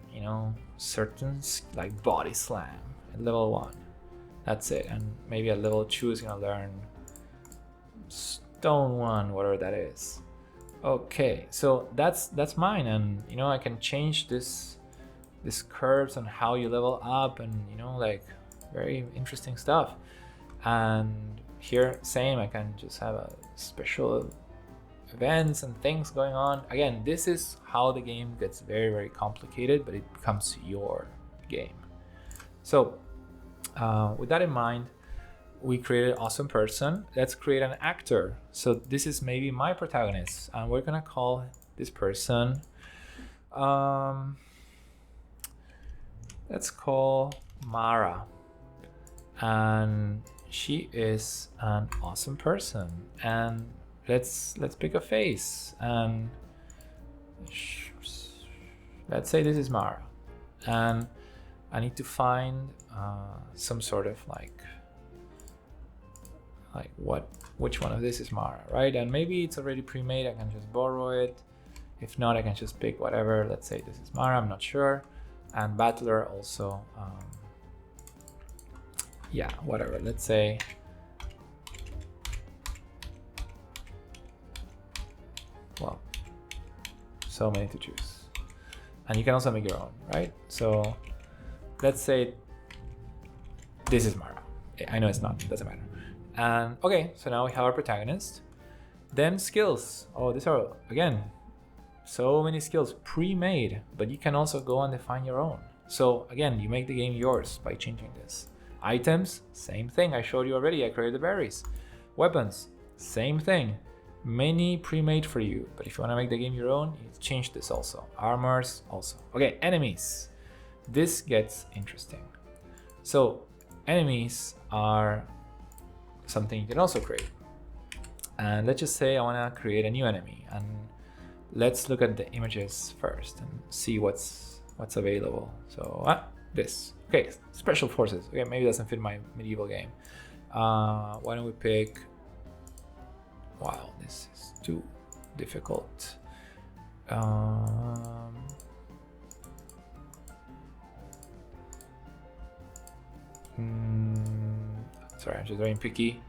certain like body slam at level 1. That's it. And maybe at level 2 is gonna learn stone 1, whatever that is. Okay, so that's mine, and I can change this curves on how you level up, and like very interesting stuff. And here same, I can just have a special events and things going on. Again, this is how the game gets very, very complicated, but it becomes your game. So with that in mind, we created awesome person. Let's create an actor. So this is maybe my protagonist, and we're gonna call this person let's call Mara, and she is an awesome person. And let's pick a face, and let's say this is Mara, and I need to find some sort of like which one of this is Mara, right? And maybe it's already pre-made, I can just borrow it. If not, I can just pick whatever. Let's say this is Mara, I'm not sure. And Battler also, yeah, whatever. Let's say well, so many to choose, and you can also make your own, right? So let's say this is Mara. I know it's not, it doesn't matter. And okay, so now we have our protagonist. Then skills. Oh, these are again so many skills pre-made, but you can also go and define your own. So again, you make the game yours by changing this. Items, same thing, I showed you already. I created the berries. Weapons, same thing, many pre-made for you, but if you want to make the game your own, you change this also. Armors also. Okay, enemies. This gets interesting. So enemies are something you can also create. And let's just say I want to create a new enemy, and let's look at the images first and see what's available. So this. Okay, special forces. Okay, maybe it doesn't fit my medieval game. Why don't we pick... Wow, this is too difficult. sorry, I'm just very picky.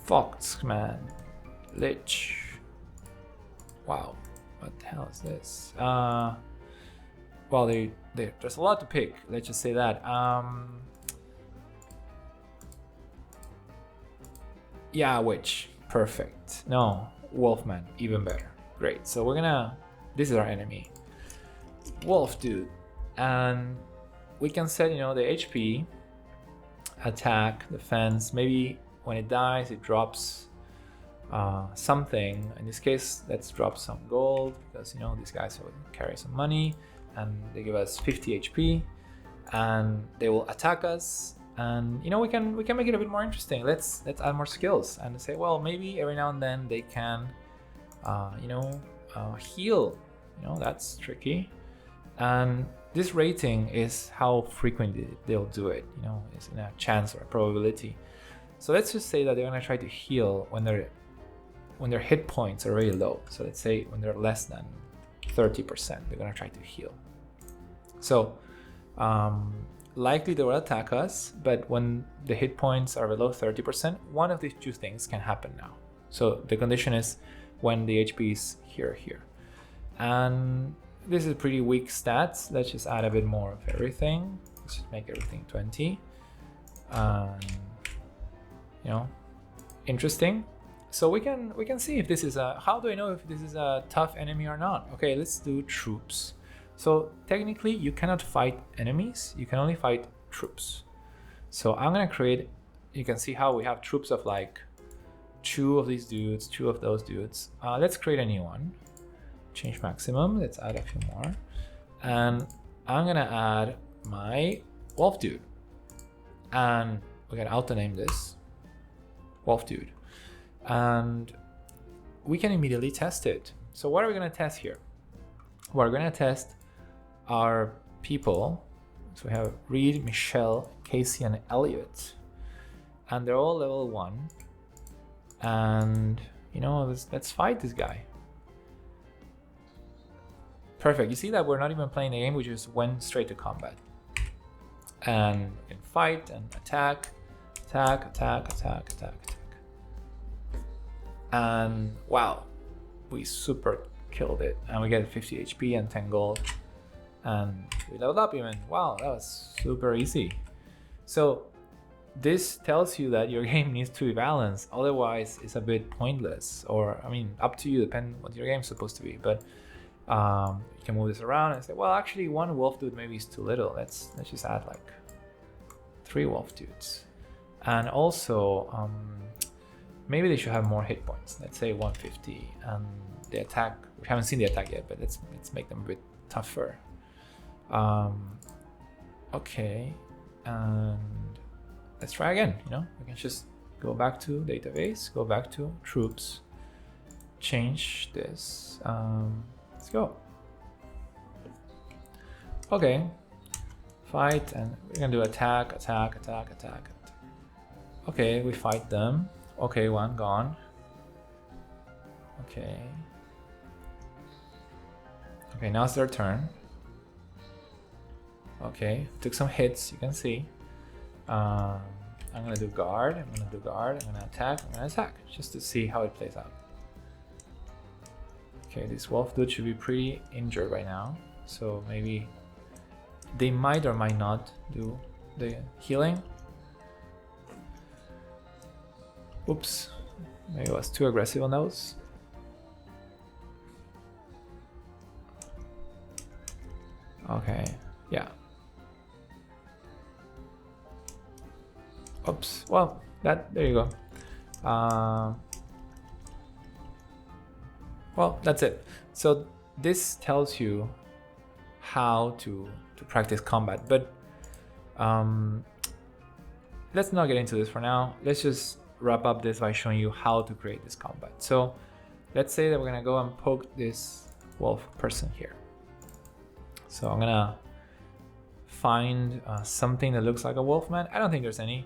Foxman, Lich. Wow, what the hell is this? Well, there's a lot to pick. Let's just say that. Yeah, Witch, perfect. No, Wolfman, even better. Great. So we're gonna. This is our enemy, Wolf dude, and we can set, you know, the HP, attack, defense. Maybe when it dies, it drops something. In this case, let's drop some gold because, you know, these guys will carry some money, and they give us 50 HP, and they will attack us. And, you know, we can make it a bit more interesting. Let's add more skills and say, well, maybe every now and then they can, heal. You know, that's tricky. And this rating is how frequently they'll do it. You know, it's in a chance or a probability. So let's just say that they're gonna try to heal when their hit points are very low. So let's say when they're less than 30%, they're gonna try to heal. So likely they will attack us, but when the hit points are below 30%, one of these two things can happen now. So the condition is when the HP is here. And this is pretty weak stats. Let's just add a bit more of everything. Let's just make everything 20. You know, interesting. So we can see if this is a, how do I know if this is a tough enemy or not? Okay, let's do troops. So technically you cannot fight enemies, you can only fight troops. So I'm gonna create, you can see how we have troops of like 2 of these dudes, 2 of those dudes. Let's create a new one. Change maximum, let's add a few more. And I'm gonna add my wolf dude. And we're gonna auto name this wolf dude. And we can immediately test it. So what are we gonna test here? We're gonna test our people. So we have Reed, Michelle, Casey, and Elliot. And they're all level 1. And, you know, let's fight this guy. Perfect. You see that we're not even playing the game, we just went straight to combat. And we can fight and attack. And wow, we super killed it. And we get 50 HP and 10 gold. And we leveled up even. Wow, that was super easy. So this tells you that your game needs to be balanced. Otherwise, it's a bit pointless. Or, I mean, up to you, depending what your game's supposed to be. But you can move this around and say, well, actually, 1 wolf dude maybe is too little. Let's just add like 3 wolf dudes. And also, maybe they should have more hit points. Let's say 150. And the attack, we haven't seen the attack yet, but let's make them a bit tougher. Okay, and let's try again. You know, we can just go back to database, go back to troops, change this. Let's go. Okay, fight, and we're gonna do attack. Okay, we fight them. Okay, 1 gone. Okay, now it's their turn. Okay, took some hits, you can see. I'm gonna do guard, I'm gonna attack, just to see how it plays out. Okay, this wolf dude should be pretty injured right now, so maybe they might or might not do the healing. Oops, maybe I was too aggressive on those. Okay, yeah. Oops, well, there you go. Well, that's it. So this tells you how to practice combat, but let's not get into this for now. Let's just wrap up this by showing you how to create this combat. So let's say that we're gonna go and poke this wolf person here. So I'm gonna find something that looks like a wolfman. I don't think there's any.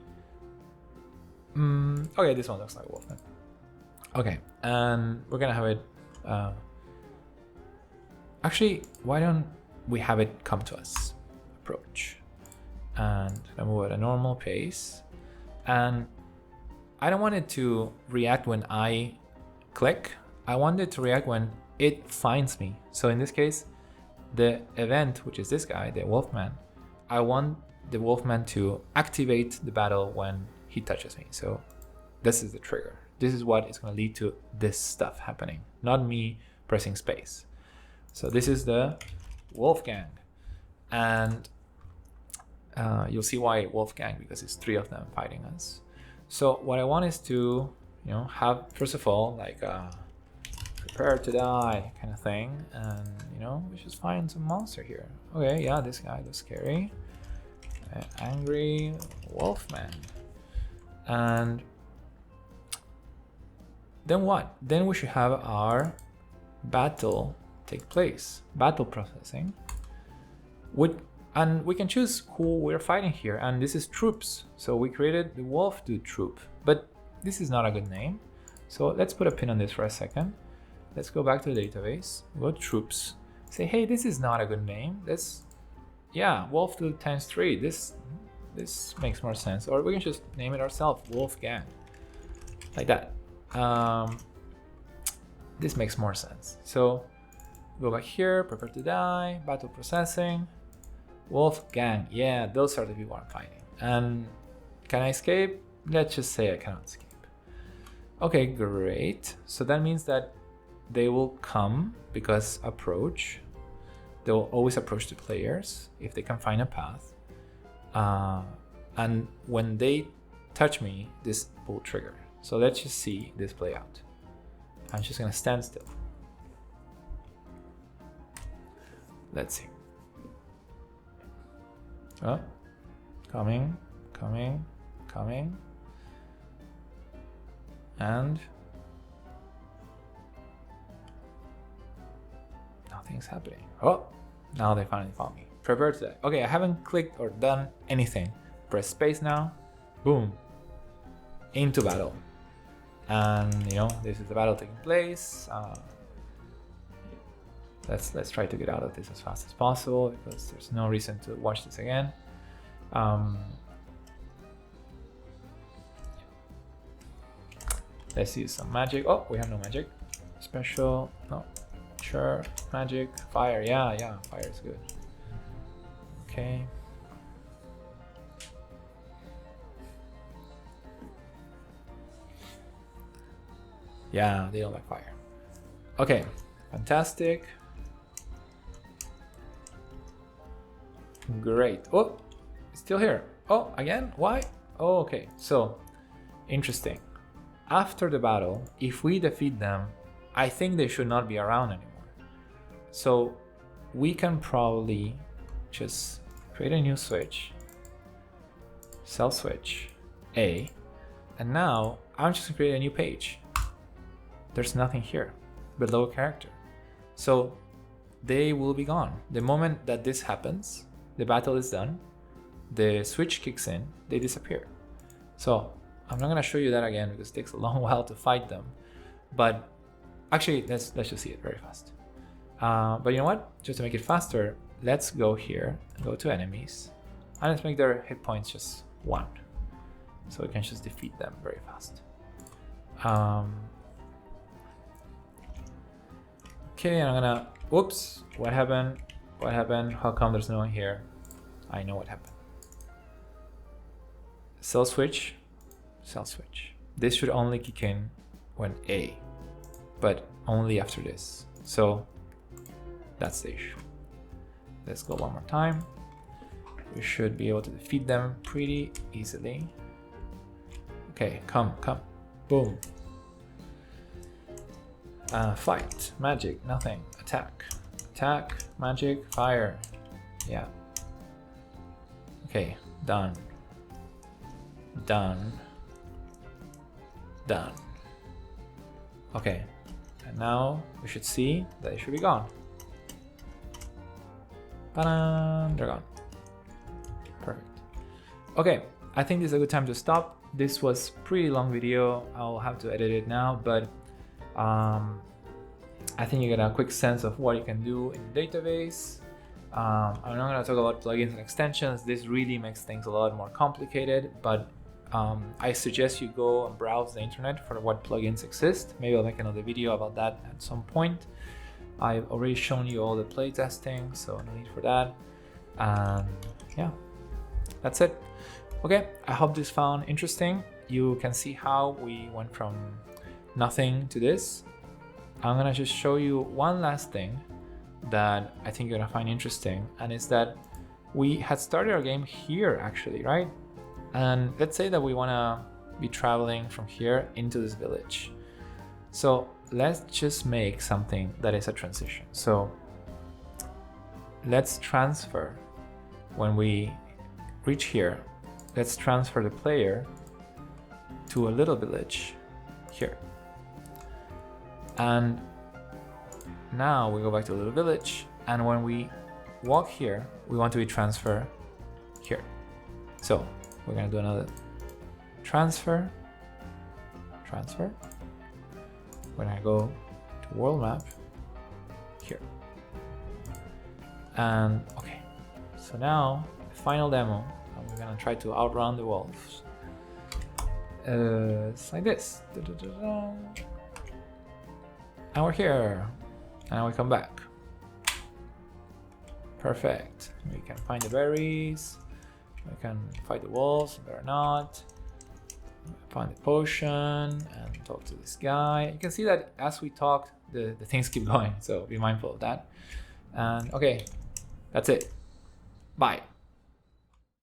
Okay, this one looks like a wolfman. Okay, and we're gonna have it. Actually, why don't we have it come to us? Approach, and I'm gonna move at a normal pace. And I don't want it to react when I click. I want it to react when it finds me. So in this case, the event, which is this guy, the Wolfman, I want the Wolfman to activate the battle when he touches me. So this is the trigger. This is what is going to lead to this stuff happening, not me pressing space. So this is the Wolfgang. And you'll see why Wolfgang, because it's 3 of them fighting us. So what I want is to, have, first of all, like prepare to die kind of thing. And, we just find some monster here. Okay, yeah, this guy looks scary. Angry Wolfman. And then what? Then we should have our battle take place. Battle processing. And we can choose who we're fighting here. And this is troops. So we created the Wolf Dude troop. But this is not a good name. So let's put a pin on this for a second. Let's go back to the database. Go to troops. Say, hey, this is not a good name. Wolf Dude times 3. This makes more sense. Or we can just name it ourselves, Wolfgang. Like that. This makes more sense. So go back here, prepare to die, battle processing, Wolfgang. Yeah, those are the people I'm fighting. And can I escape? Let's just say I cannot escape. Okay, great. So that means that they will come because approach. They will always approach the players if they can find a path. And when they touch me, this will trigger. So let's just see this play out. I'm just gonna stand still. Let's see. Oh, coming. And nothing's happening. Oh, now they finally found me. Prepare to die. Okay, I haven't clicked or done anything. Press space now. Boom. Into battle. And this is the battle taking place. Let's try to get out of this as fast as possible because there's no reason to watch this again. Let's use some magic. Oh, we have no magic. Special. No. Sure. Magic. Fire. Yeah. Fire is good. Okay. Yeah, they don't like fire. Okay. Fantastic. Great. Oh, it's still here. Oh, again? Why? Oh, okay. So, interesting. After the battle, if we defeat them, I think they should not be around anymore. So, we can probably just create a new switch. Cell switch. A. And now, I'm just going to create a new page. There's nothing here. Below character. So, they will be gone. The moment that this happens, the battle is done, the switch kicks in, they disappear. So I'm not gonna show you that again because it takes a long while to fight them. But actually, let's just see it very fast. But you know what? Just to make it faster, let's go here, go to enemies, and let's make their hit points just 1. So we can just defeat them very fast. Okay, and I'm gonna, whoops, what happened? What happened? How come there's no one here? I know what happened. Cell switch. This should only kick in when A, but only after this. So that's the issue. Let's go one more time. We should be able to defeat them pretty easily. Okay, come. Boom. Fight. Magic. Nothing. Attack. Magic. Fire. Yeah. Okay. Done. Okay. And now we should see that it should be gone. Ta-da! They're gone. Perfect. Okay. I think this is a good time to stop. This was pretty long video. I'll have to edit it now, but I think you get a quick sense of what you can do in the database. I'm not going to talk about plugins and extensions. This really makes things a lot more complicated, but I suggest you go and browse the internet for what plugins exist. Maybe I'll make another video about that at some point. I've already shown you all the play testing, so no need for that. And yeah, that's it. Okay, I hope this found interesting. You can see how we went from nothing to this. I'm gonna just show you one last thing that I think you're gonna find interesting, and it's that we had started our game here actually, right? And let's say that we wanna be traveling from here into this village. So let's just make something that is a transition. So let's transfer, when we reach here, let's transfer the player to a little village here. And now we go back to a little village, and when we walk here, we want to be transferred here. So we're gonna do another transfer. We're gonna go to world map here. And okay, so now the final demo, and we're gonna try to outrun the wolves. It's like this. And we're here. And we come back. Perfect. We can find the berries. We can fight the wolves, better not. Find the potion and talk to this guy. You can see that as we talk, the things keep going. So be mindful of that. And okay, that's it. Bye.